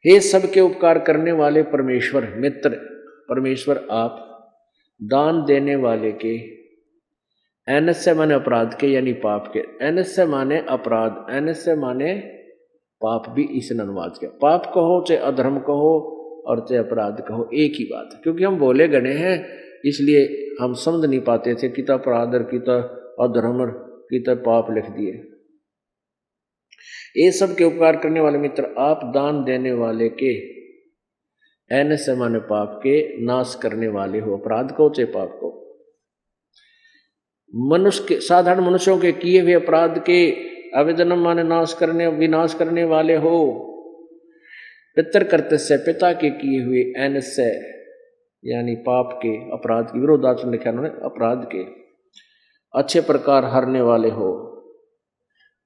हे सबके उपकार करने वाले परमेश्वर मित्र, परमेश्वर आप दान देने वाले के, एनस से माने अपराध के यानी पाप के, एनस से माने अपराध, एनस से माने पाप भी इसने अनुवाद किया। पाप कहो चाहे अधर्म कहो और चाहे अपराध कहो एक ही बात है, क्योंकि हम बोले गणे हैं इसलिए हम समझ नहीं पाते थे कि तो अपराध और कि तो अधर्म और कि तो पाप लिख दिए। ये सब के उपकार करने वाले मित्र आप दान देने वाले के, एनस से माने पाप के, नाश करने वाले हो, अपराध को चाहे पाप को। मनुष्य के, साधारण मनुष्यों के किए हुए अपराध के, अवजन्म माने नाश करने, विनाश करने वाले हो। पितर करते से पिता के किए हुए, एनस से यानी पाप के, अपराध के, विरोधाचरण लिखा उन्होंने, अपराध के अच्छे प्रकार हरने वाले हो।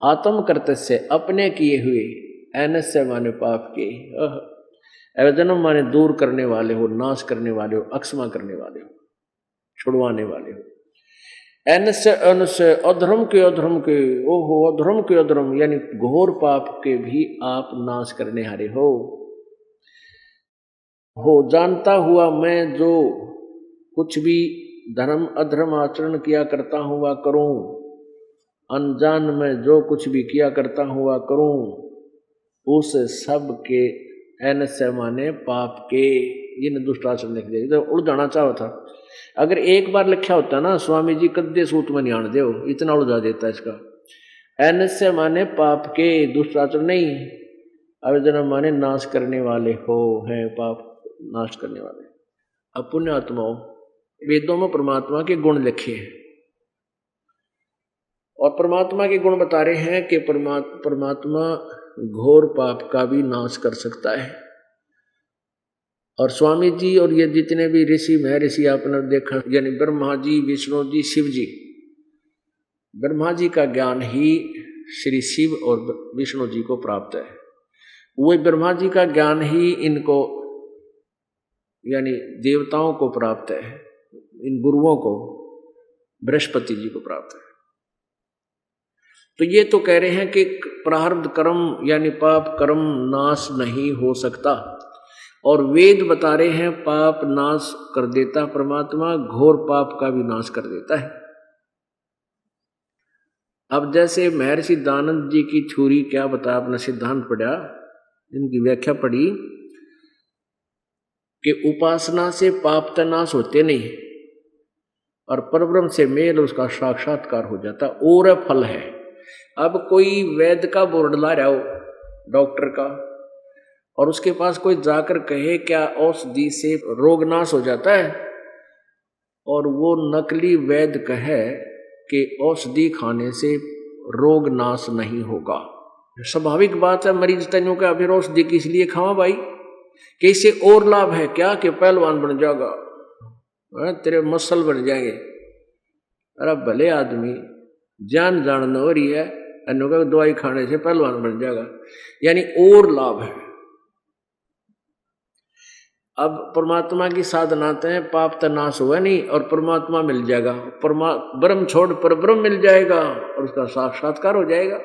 आत्म करते से अपने किए हुए, एनस से माने पाप के, अवजन्म माने दूर करने वाले हो, नाश करने वाले हो, अक्षमा करने वाले हो, छुड़वाने वाले हो। एनस से अधर्म के, अधर्म के, ओहो अधर्म के अधर्म यानी घोर पाप के भी आप नाश करने हारे हो। जानता हुआ मैं जो कुछ भी धर्म अधर्म आचरण किया करता हूँ वह करूं, अनजान में जो कुछ भी किया करता हूँ वह करूं, उस सब के, एनस से माने पाप के, ये दुष्टाचरण लिख दिया, उड़ जाना चाहो था। अगर एक बार लिखा होता ना स्वामी जी कद्दे सूत में नहीं आने दे, इतना उलझा देता है इसका। एनस से माने पाप के, दुष्टाचरण नहीं, अवजन्म माने नाश करने वाले हो, है पाप नाश करने वाले। अब पुण्य आत्माओं वेदों में परमात्मा के गुण लिखे हैं और परमात्मा के गुण बता रहे हैं कि परमात्मा घोर पाप का भी नाश कर सकता है। और स्वामी जी और ये जितने भी ऋषि महर्षि आपने देखा, यानी ब्रह्मा जी, विष्णु जी, शिव जी, ब्रह्मा जी का ज्ञान ही श्री शिव और विष्णु जी को प्राप्त है। वही ब्रह्मा जी का ज्ञान ही इनको यानी देवताओं को प्राप्त है, इन गुरुओं को, बृहस्पति जी को प्राप्त है। तो ये तो कह रहे हैं कि प्रारब्ध कर्म यानी पाप कर्म नाश नहीं हो सकता, और वेद बता रहे हैं पाप नाश कर देता परमात्मा, घोर पाप का भी नाश कर देता है। अब जैसे महर्षि दानंद जी की थ्योरी क्या बता, अपना सिद्धांत पढ़ा, इनकी व्याख्या पढ़ी कि उपासना से पाप तो नाश होते नहीं और परब्रह्म से मेल उसका साक्षात्कार हो जाता और फल है। अब कोई वैद्य का बोर्ड ला रहा हो, डॉक्टर का, और उसके पास कोई जाकर कहे क्या औषधि से रोग नाश हो जाता है, और वो नकली वैद्य कहे कि औषधि खाने से रोग नाश नहीं होगा। स्वाभाविक बात है, मरीज तन्यों का फिर औषधि किस लिए खावा भाई, कि इससे और लाभ है क्या, कि पहलवान बन जाएगा, तेरे मसल बन जाएंगे। अरे भले आदमी जान जानना हो रही है, अन्यों का दवाई खाने से पहलवान बन जाएगा, यानी और लाभ है। अब परमात्मा की साधनाते हैं, पाप तो नाश हुआ नहीं और परमात्मा मिल जाएगा, ब्रह्म छोड़ पर ब्रह्म मिल जाएगा और उसका साक्षात्कार हो जाएगा।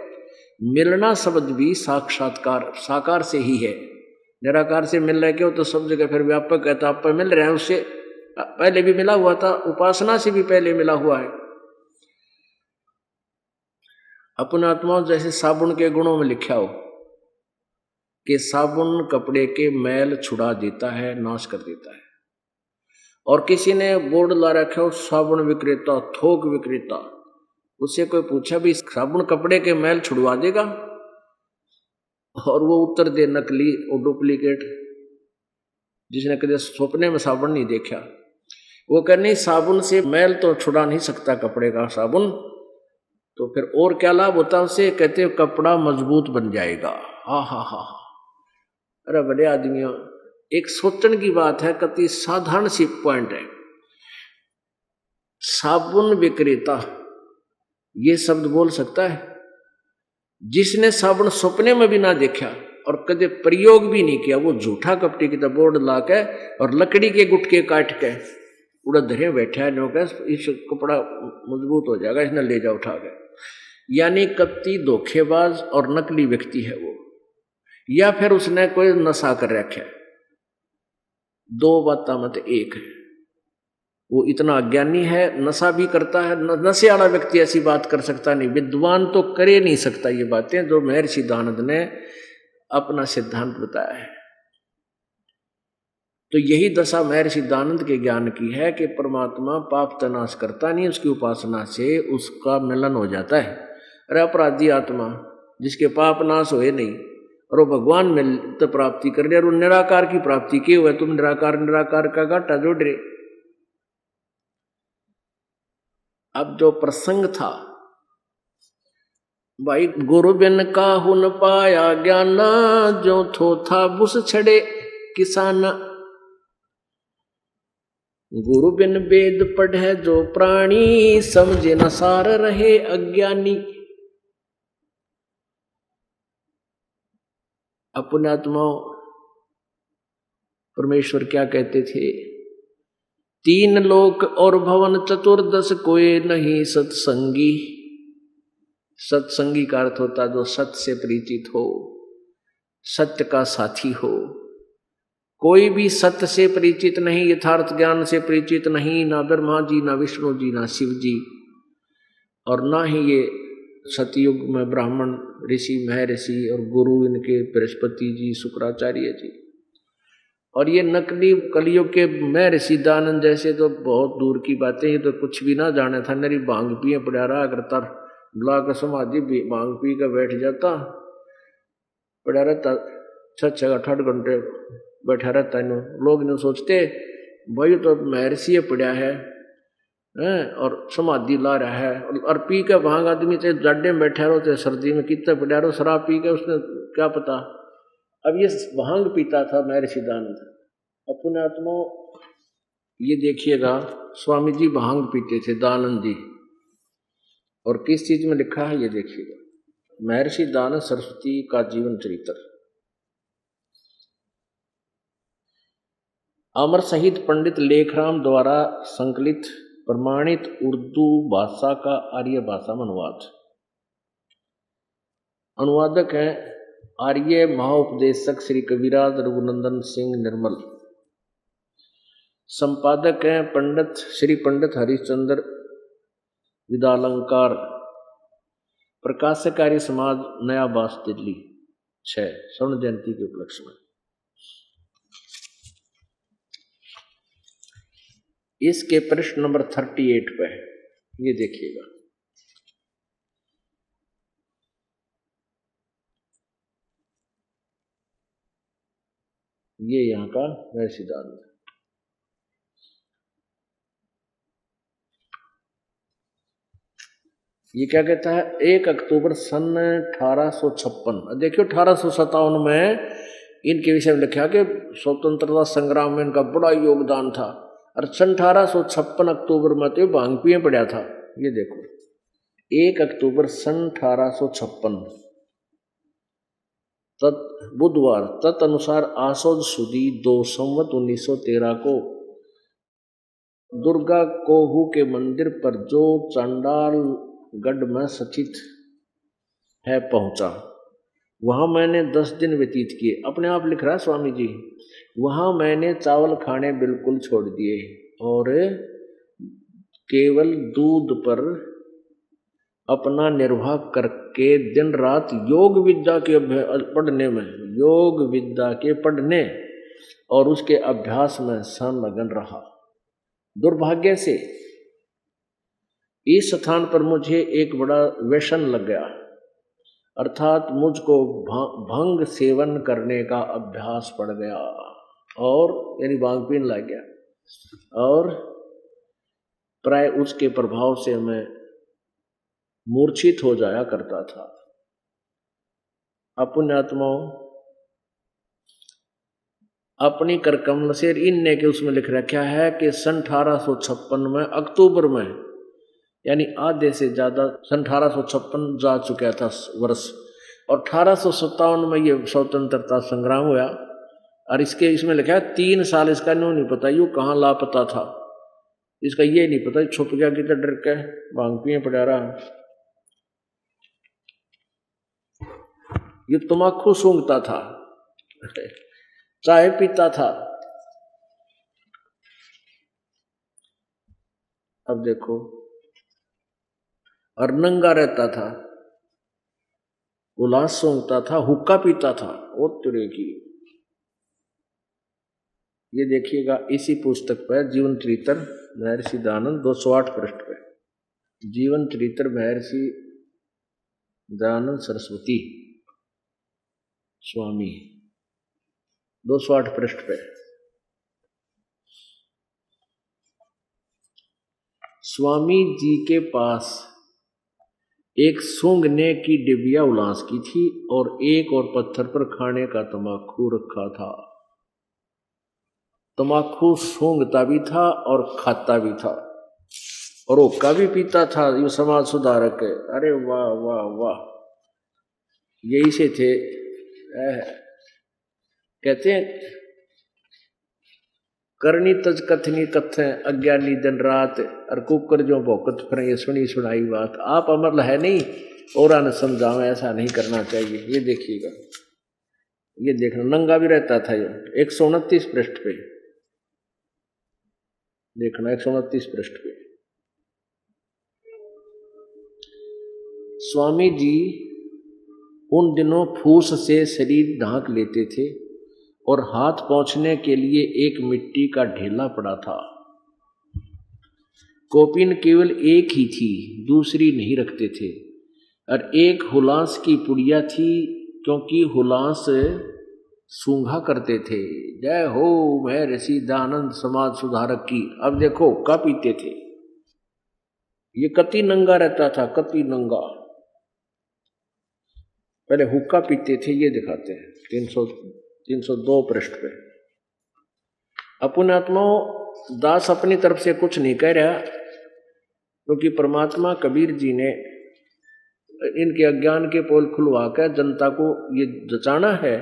मिलना शब्द भी साक्षात्कार साकार से ही है, निराकार से मिल रहा है क्यों, तो सब जगह फिर व्यापक है, तो आप पर मिल रहे हैं, उससे पहले भी मिला हुआ था, उपासना से भी पहले मिला हुआ है। अपना आत्मा जैसे साबुन के गुणों में लिखा हो कि साबुन कपड़े के मैल छुड़ा देता है, नाश कर देता है। और किसी ने बोर्ड ला रखा हो साबुन विक्रेता, थोक विक्रेता, उससे कोई पूछा भी साबुन कपड़े के मैल छुड़वा देगा, और वो उत्तर दे नकली और डुप्लीकेट, जिसने कभी सपने में साबुन नहीं देखा, वो कह नहीं साबुन से मैल तो छुड़ा नहीं सकता कपड़े का साबुन, तो फिर और क्या लाभ होता उसे, कहते कपड़ा मजबूत बन जाएगा। हा हा हा। अरे बड़े आदमियों, एक सोचने की बात है, कति साधारण सी पॉइंट है। साबुन विक्रेता ये शब्द बोल सकता है, जिसने साबुन सपने में भी ना देखा और कदे प्रयोग भी नहीं किया, वो झूठा कपटी की बोर्ड ला के और लकड़ी के गुटके काट के उड़ा धरे बैठा है, नो इस कपड़ा मजबूत हो जाएगा, इसने ले जा उठा के। यानी कत्ती धोखेबाज और नकली व्यक्ति है वो, या फिर उसने कोई नशा कर रखा है। दो बातें मत एक है, वो इतना अज्ञानी है, नशा भी करता है। नशे वाला व्यक्ति ऐसी बात कर सकता नहीं, विद्वान तो करे नहीं सकता ये बातें जो महर्षि दानंद ने अपना सिद्धांत बताया है। तो यही दशा महर्षि दानंद के ज्ञान की है कि परमात्मा पाप तनाश करता नहीं, उसकी उपासना से उसका मिलन हो जाता है। अरे अपराधी आत्मा जिसके पाप नाश हुए नहीं और वो भगवान मिल तो प्राप्ति कर रहे, और निराकार की प्राप्ति किए हुए, तुम निराकार का घाटा जोड़ रहे। अब जो प्रसंग था भाई, गुरु बिन काहू न पाया ज्ञान, जो थो था बुस छड़े किसान। गुरु बिन वेद पढ़े जो प्राणी, समझे न सार रहे अज्ञानी। अपने आत्माओं, परमेश्वर क्या कहते थे, तीन लोक और भवन चतुर्दश कोई नहीं सत्संगी। सत्संगी का अर्थ होता जो सत्य से परिचित हो, सत्य का साथी हो। कोई भी सत्य से परिचित नहीं, यथार्थ ज्ञान से परिचित नहीं, ना ब्रह्मा जी, ना विष्णु जी, ना शिव जी, और ना ही ये सतयुग में ब्राह्मण ऋषि महर्षि और गुरु इनके बृहस्पति जी, शुक्राचार्य जी। और ये नकली कलियुग के महर्षि दानंद जैसे तो बहुत दूर की बातें, ये तो कुछ भी ना जाने था, नरी भांग पिए पड़ा रहा करता, बुला कर समाधि भांग पी कर बैठ जाता, पड़ा रहता 6-6 8 घंटे बैठा रहता। लोग इन्हें सोचते भाई तो महर्षि पड़ा है और समाधि ला रहा है और पी के भांग आदमी चाहे जाडे में बैठा रहो चाहे सर्दी में कितना पड़ा रहो, शराब पी के उसने क्या पता। अब ये भांग पीता था महर्षि दानंद। अपने आत्मा ये देखिएगा, स्वामी जी भांग पीते थे दानंद जी, और किस चीज में लिखा है ये देखिएगा, महर्षि दानंद सरस्वती का जीवन चरित्र। अमर शहीद पंडित लेखराम द्वारा संकलित प्रमाणित उर्दू भाषा का आर्य भाषा में अनुवाद। अनुवादक हैं आर्य महाउपदेशक श्री कविराज रघुनंदन सिंह निर्मल। संपादक हैं पंडित हरिश्चंद्र विदालंकार। प्रकाशक आर्य समाज, नया बास, दिल्ली 6 स्वर्ण जयंती के उपलक्ष्य में। इसके प्रश्न नंबर 38 पे है, ये देखिएगा। ये यहां का वह सिद्धांत। ये क्या कहता है, 1 अक्टूबर सन 1856। देखियो 1857 में इनके विषय में लिखा कि स्वतंत्रता संग्राम में इनका बड़ा योगदान था, और सन 1856 अक्टूबर में तो भांग पिए पड़ा था। ये देखो 1 अक्टूबर सन 1856 बुधवार तदनुसार आसोज सुदी 2 संवत 1913 को दुर्गा कोहू के मंदिर पर जो चांडाल गढ़ में स्थित है पहुंचा। वहां मैंने 10 दिन व्यतीत किए। अपने आप लिख रहा है स्वामी जी। वहां मैंने चावल खाने बिल्कुल छोड़ दिए और केवल दूध पर अपना निर्वाह करके दिन रात योग विद्या के पढ़ने और उसके अभ्यास में संलग्न रहा। दुर्भाग्य से इस स्थान पर मुझे एक बड़ा व्यसन लग गया, अर्थात मुझको भंग सेवन करने का अभ्यास पड़ गया, और यानी भांग पीने लग गया, और प्राय उसके प्रभाव से मैं मूर्छित हो जाया करता था। पुण्यात्माओं, अपनी करकमल से इनने के उसमें लिख रखा है कि सन 1856 में अक्टूबर में, यानी आधे से ज्यादा सन 1856 जा चुका था वर्ष, और 1857 में ये स्वतंत्रता संग्राम हुआ। और इसमें लिखा है 3 साल इसका नहीं पता यूं कहाँ लापता था, इसका ये नहीं पता छुप गया कि डर के भांग पिए पड़ा रहा। ये तम्बाकू सूंघता था, चाय पीता था। अब देखो, और नंगा रहता था, उल्लास सूंघता था, हुक्का पीता था। और तरह की ये देखिएगा इसी पुस्तक पर जीवन चरित्र महर्षि दानंद 208 पृष्ठ पे, जीवन चरित्र महर्षि दानंद सरस्वती स्वामी 208 पृष्ठ पे। स्वामी जी के पास एक सूंघने की डिबिया उलास की थी और एक और पत्थर पर खाने का तम्बाकू रखा था। तम्बाकू सूंघता भी था और खाता भी था, और हुक्का भी पीता था। ये समाज सुधारक है। अरे वाह वाह वाह, यही से थे। कहते हैं करनी तज कथनी कथ अज्ञानी दिन रात, और कुकर जो भौकत फिर ये सुनी सुनाई बात। आप अमर है नहीं और आने समझाओ, ऐसा नहीं करना चाहिए। ये देखिएगा, ये देखना, नंगा भी रहता था ये। 129 पृष्ठ पे देखना, 129 पृष्ठ पे। स्वामी जी उन दिनों फूस से शरीर ढांक लेते थे और हाथ पहुंचने के लिए एक मिट्टी का ढेला पड़ा था। कोपिन केवल एक ही थी, दूसरी नहीं रखते थे, और एक हुलास की पुड़िया थी, क्योंकि हुलास सूंघा करते थे। जय हो महर्षि दयानंद समाज सुधारक की। अब देखो हुक्का पीते थे। ये कति नंगा रहता था, कति नंगा। पहले हुक्का पीते थे, ये दिखाते हैं 302 पृष्ठ पे। पुण्यात्माओं, दास अपनी तरफ से कुछ नहीं कह रहा, क्योंकि परमात्मा कबीर जी ने इनके अज्ञान के पोल खुलवा कर जनता को ये जचाना है,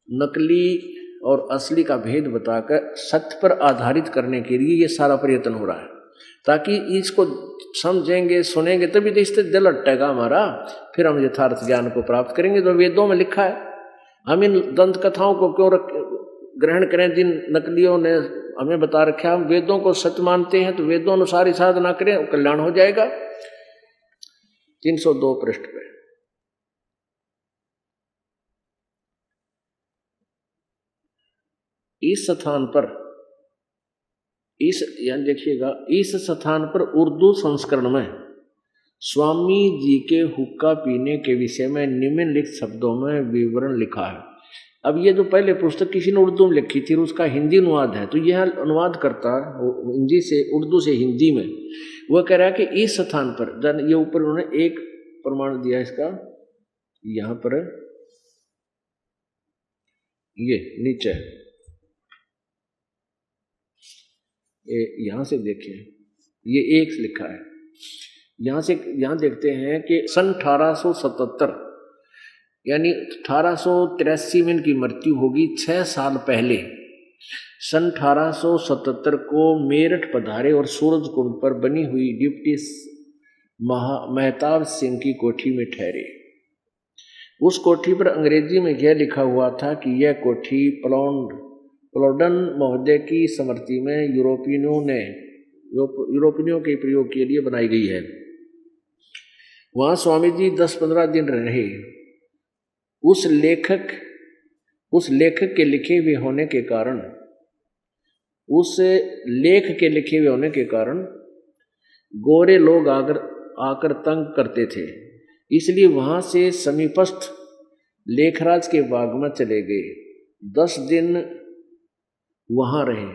नकली और असली का भेद बताकर सत्य पर आधारित करने के लिए ये सारा प्रयत्न हो रहा है, ताकि इसको समझेंगे सुनेंगे तभी तो इससे दिल अटकेगा हमारा, फिर हम यथार्थ ज्ञान को प्राप्त करेंगे। तो वेदों में लिखा है, हम इन दंत कथाओं को क्यों ग्रहण करें जिन नकलियों ने हमें बता रखा। हम वेदों को सत्य मानते हैं तो वेदों अनुसार ही साधना करें, कल्याण हो जाएगा। 302 पृष्ठ पे इस स्थान पर, यहां देखिएगा, इस स्थान पर उर्दू संस्करण में स्वामी जी के हुक्का पीने के विषय में निम्नलिखित शब्दों में विवरण लिखा है। अब ये जो पहले पुस्तक किसी ने उर्दू में लिखी थी, उसका हिंदी अनुवाद है, तो यह अनुवाद करता हिंदी से उर्दू से हिंदी में, वह कह रहा है कि इस स्थान पर, ये ऊपर उन्होंने एक प्रमाण दिया इसका, यहां पर ये नीचे, यहां से देखिए, ये एक लिखा है, यहां देखते हैं कि सन 1877 यानी 1883 में इनकी मृत्यु होगी। 6 साल पहले सन 1877 को मेरठ पधारे और सूरज कुंड पर बनी हुई डिप्टी मेहताब सिंह की कोठी में ठहरे। उस कोठी पर अंग्रेजी में यह लिखा हुआ था कि यह कोठी प्लॉडन महोदय की स्मृति में यूरोपियनों के प्रयोग के लिए बनाई गई है। वहां स्वामी जी 10-15 दिन रहे। उस लेखक के लिखे हुए होने के कारण गोरे लोग आकर तंग करते थे, इसलिए वहां से समीपस्थ लेखराज के बाग में चले गए। 10 दिन वहां रहे।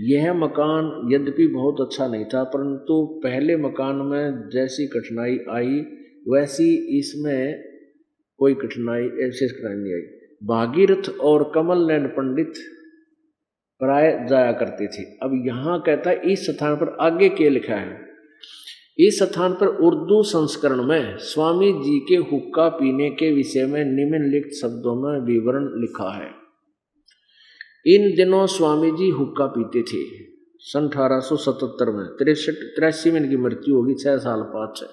यह मकान यद्यपि बहुत अच्छा नहीं था, परंतु पहले मकान में जैसी कठिनाई आई वैसी इसमें कोई विशेष कठिनाई नहीं आई। भागीरथ और कमल नैन पंडित प्राय जाया करते थे। अब यहाँ कहता है इस स्थान पर, आगे क्या लिखा है, इस स्थान पर उर्दू संस्करण में स्वामी जी के हुक्का पीने के विषय में निम्नलिखित शब्दों में विवरण लिखा है। इन दिनों स्वामी जी हुक्का पीते थे। सन 1877 में 83 में इनकी मृत्यु होगी, 6 साल पाँच।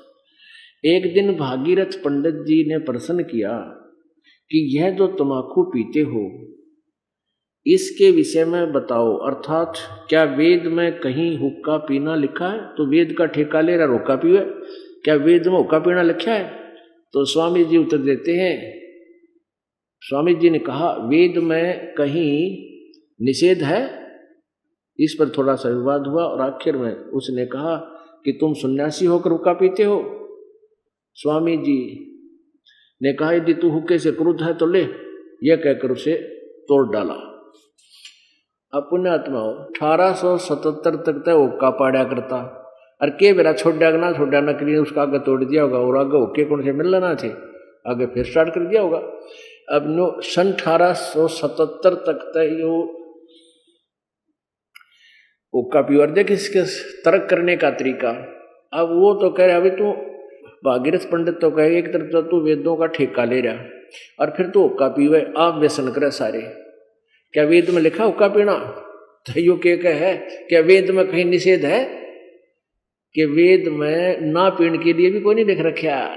एक दिन भागीरथ पंडित जी ने प्रश्न किया कि यह जो तम्बाकू पीते हो इसके विषय में बताओ, अर्थात क्या वेद में कहीं हुक्का पीना लिखा है? तो वेद का ठेका ले रहा हुक्का पीवे, क्या वेद में हुक्का पीना लिखा है? तो स्वामी जी उत्तर देते हैं, स्वामी जी ने कहा वेद में कहीं निषेध है। इस पर थोड़ा सा विवाद हुआ और आखिर में उसने कहा कि तुम सन्यासी होकर हुक्का पीते हो। स्वामी जी ने कहा यदि तू हुक्के से क्रुद्ध है तो ले, यह कहकर उसे तोड़ डाला। अब पुण्यात्माओं 1877 तक तो हुक्का पाड़ा करता, और के बेरा छोड़ा ना छोड़ा नकली उसका आगे तोड़ दिया होगा, और आगे हुक्के कौन से मिल लेना थे, आगे फिर स्टार्ट कर दिया होगा। अब नो सन 1877 तक यो हुक्का प्योर देख इसके तर्क करने का तरीका। अब वो तो कह रहा अभी तू भागीरथ पंडित तो कहे एक तरफ तो तू वेदों का ठेका ले रहा और फिर तू हुक्का पीवे, आप व्यसन करे सारे। क्या वेद में लिखा हुक्का पीना? तो यो क्या है, क्या वेद में कहीं निषेध है? कि वेद में ना पीने के लिए भी कोई नहीं लिख रखा,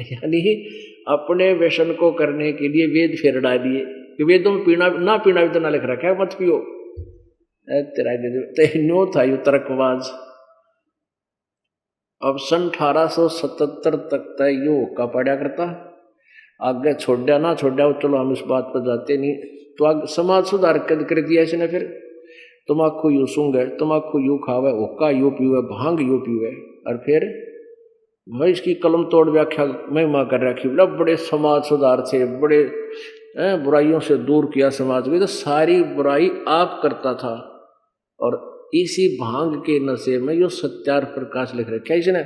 यानी अपने व्यसन को करने के लिए वेद फेर डालिए कि वेदों में पीना ना पीना भी तो ना लिख रखा है, मत पियो। तेरा नो था यू तर्कबाज। अब सन 1877 तक यो हुक्का पड़ा करता, आगे छोड़ा ना छोड़ा चलो हम इस बात पर जाते नहीं। तो आगे समाज सुधार कर दिया इसने, फिर तम्बाकू यू सूंघे, तम्बाकू यू खावे, हुक्का यू पीवे, भांग यू पीवे, और फिर भाई इसकी कलम तोड़ व्याख्या महिमा कर रखी। बोला बड़े समाज सुधार थे, बड़े बुराइयों से दूर किया समाज को, तो सारी बुराई आप करता था। और इसी भांग के नशे में यो सत्यार प्रकाश लिख रहे, क्या इसने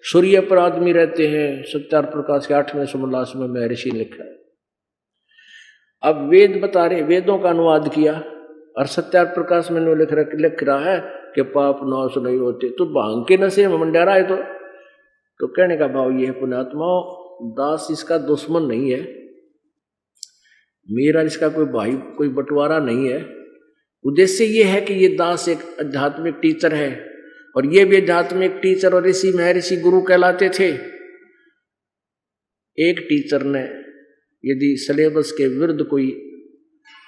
सूर्य पर आदमी रहते हैं, सत्यार प्रकाश के 8वें समोल्लास में महर्षि लिखा है। अब वेद बता रहे, वेदों का अनुवाद किया और सत्यार प्रकाश में लिख रहा है कि पाप नाश नहीं होते, तो भांग के नशे में मंडा रहा है। तो कहने का भाव ये है पुण्यात्मा, दास इसका दुश्मन नहीं है, मेरा इसका कोई भाई कोई बंटवारा नहीं है। उद्देश्य ये है कि ये दास एक आध्यात्मिक टीचर है और ये भी आध्यात्मिक टीचर और ऋषि महर्षि गुरु कहलाते थे। एक टीचर ने यदि सिलेबस के विरुद्ध कोई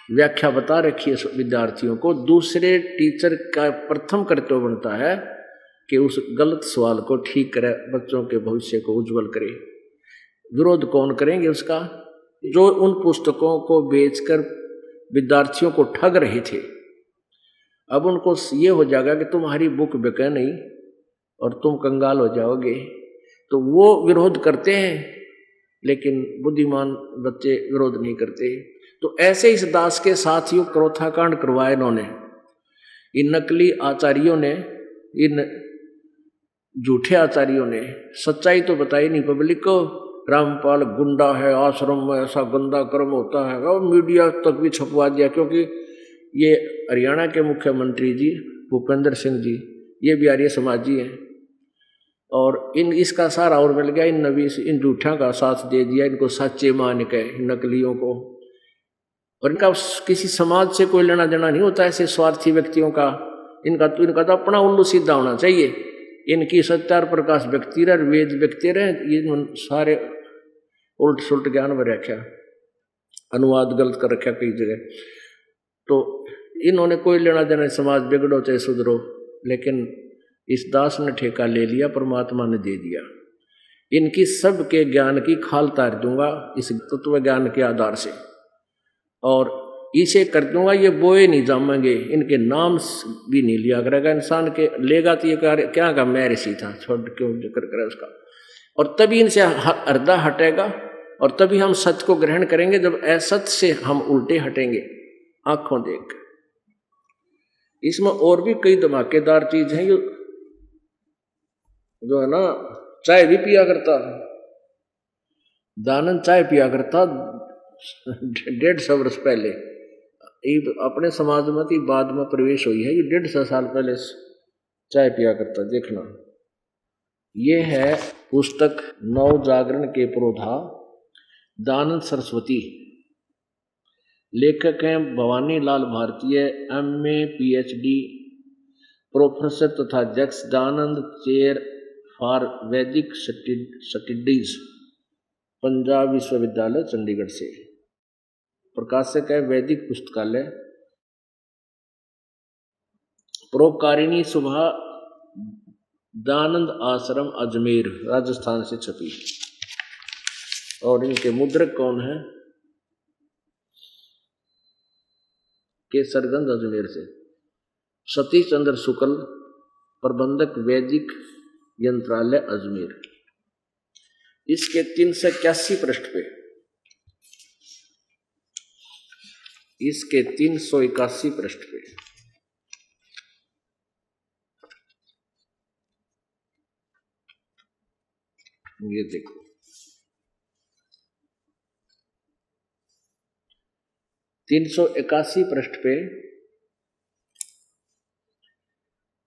व्याख्या बता रखी है विद्यार्थियों को, दूसरे टीचर का प्रथम कर्तव्य बनता है कि उस गलत सवाल को ठीक करे, बच्चों के भविष्य को उज्जवल करे। विरोध कौन करेंगे उसका? जो उन पुस्तकों को बेचकर विद्यार्थियों को ठग रहे थे। अब उनको ये हो जाएगा कि तुम्हारी बुक बिके नहीं और तुम कंगाल हो जाओगे, तो वो विरोध करते हैं, लेकिन बुद्धिमान बच्चे विरोध नहीं करते। तो ऐसे इस दास के साथ ही क्रोधाकांड करवाया इन्होंने। इन नकली आचार्यों ने, इन झूठे आचार्यों ने सच्चाई तो बताई नहीं पब्लिक को। रामपाल गुंडा है, आश्रम में ऐसा गंदा कर्म होता है, और मीडिया तक भी छपवा दिया। क्योंकि ये हरियाणा के मुख्यमंत्री जी भूपेंद्र सिंह जी, ये भी आर्य समाजी हैं, और इसका सारा और मिल गया इन नबी, इन झूठा का साथ दे दिया, इनको सच्चे मान के नकलियों को। और इनका किसी समाज से कोई लेना देना नहीं होता, ऐसे स्वार्थी व्यक्तियों का। इनका तो अपना उल्लू सीधा होना चाहिए। इनकी सत्यार प्रकाश व्यक्ति रहे, वेद व्यक्ति रहे, ये सारे उल्ट सुल्ट ज्ञान में रखा, अनुवाद गलत कर रखा कई जगह। तो इन्होंने कोई लेना देना, समाज बिगड़ो चाहे सुधरो, लेकिन इस दास ने ठेका ले लिया, परमात्मा ने दे दिया। इनकी सबके ज्ञान की खाल तार दूंगा इस तत्व ज्ञान के आधार से, और इसे कर दूंगा, ये बोए नहीं जामेंगे, इनके नाम भी नहीं लिया करेगा इंसान के। लेगा तो ये क्या का मैं ऋषि था, छोड़ क्यों जिक्र करे उसका। और तभी इनसे हृदय हटेगा, और तभी हम सत्य को ग्रहण करेंगे, जब असत्य से हम उल्टे हटेंगे आंखों देख। इसमें और भी कई धमाकेदार चीज है। जो है ना, चाय भी पिया करता, दानंद चाय पिया करता 150 वर्ष पहले। अपने समाज में तो बाद में प्रवेश हुई है, ये 150 साल पहले चाय पिया करता, देखना। ये है पुस्तक नव जागरण के पुरोधा दानंद सरस्वती। लेखक हैं भवानी लाल भारतीय, MA PhD प्रोफेसर तथा अध्यक्ष, दानंद चेयर फॉर वैदिक स्टडीज, पंजाब विश्वविद्यालय चंडीगढ़ से। प्रकाशक है वैदिक पुस्तकालय, परोपकारिणी सुबह, दानंद आश्रम अजमेर, राजस्थान से छपी। और इनके मुद्रक कौन है? केसरगंज अजमेर से सतीश चंद्र शुक्ल, प्रबंधक वैदिक यंत्रालय अजमेर। इसके 381 पृष्ठ पे, इसके 381 पृष्ठ पे ये देखो, तीन 381 पृष्ठ पे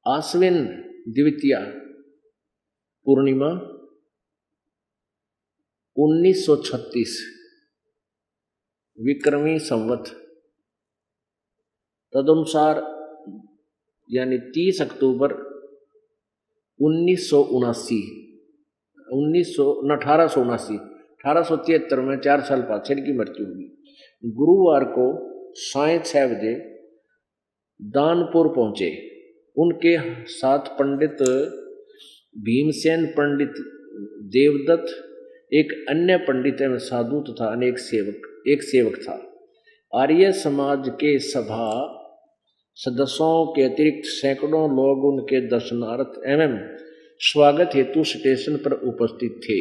आश्विन द्वितीया पूर्णिमा 1936 विक्रमी संवत तदनुसार, यानी 30 अक्टूबर 1873 में 4 साल पाछड़ की मृत्यु हुई। गुरुवार को साय 6 बजे दानपुर पहुंचे। उनके साथ पंडित भीमसेन, पंडित देवदत्त, एक अन्य पंडित एवं साधु तथा एक सेवक था। आर्य समाज के सभा सदस्यों के अतिरिक्त सैकड़ों लोग उनके दर्शनार्थ एवं स्वागत हेतु स्टेशन पर उपस्थित थे,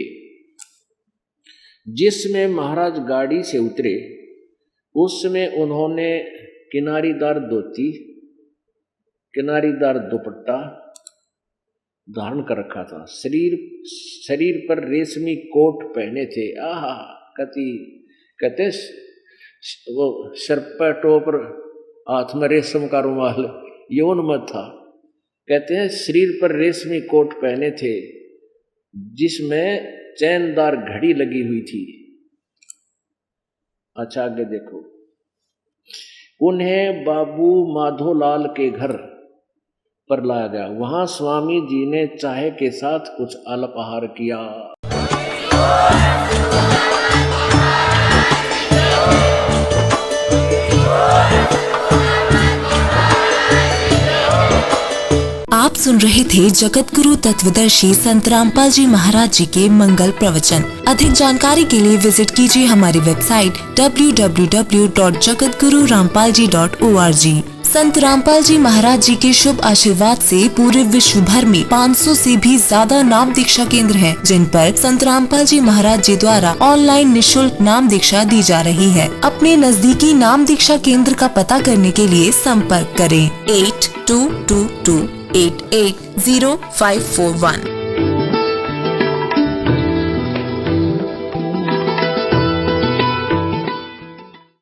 जिसमें महाराज गाड़ी से उतरे उसमें उन्होंने किनारीदार धोती, किनारीदार दुपट्टा धारण कर रखा था, शरीर पर रेशमी कोट पहने थे। आहा, कहते वो सर पर टोपर, हाथ में रेशम का रुमाल, यौन मत था। कहते हैं शरीर पर रेशमी कोट पहने थे जिसमें चैनदार घड़ी लगी हुई थी। अच्छा आगे देखो, उन्हें बाबू माधोलाल के घर पर लाया गया। वहां स्वामी जी ने चाय के साथ कुछ अल्पाहार किया। आप सुन रहे थे जगत गुरु तत्वदर्शी संत रामपाल जी महाराज जी के मंगल प्रवचन। अधिक जानकारी के लिए विजिट कीजिए हमारी वेबसाइट www.jagatgururampalji.org। संत रामपाल जी महाराज जी के शुभ आशीर्वाद से पूरे विश्व भर में 500 से भी ज्यादा नाम दीक्षा केंद्र हैं, जिन पर संत रामपाल जी महाराज जी द्वारा ऑनलाइन निशुल्क नाम दीक्षा दी जा रही है। अपने नजदीकी नाम दीक्षा केंद्र का पता करने के लिए संपर्क करें 8222880541।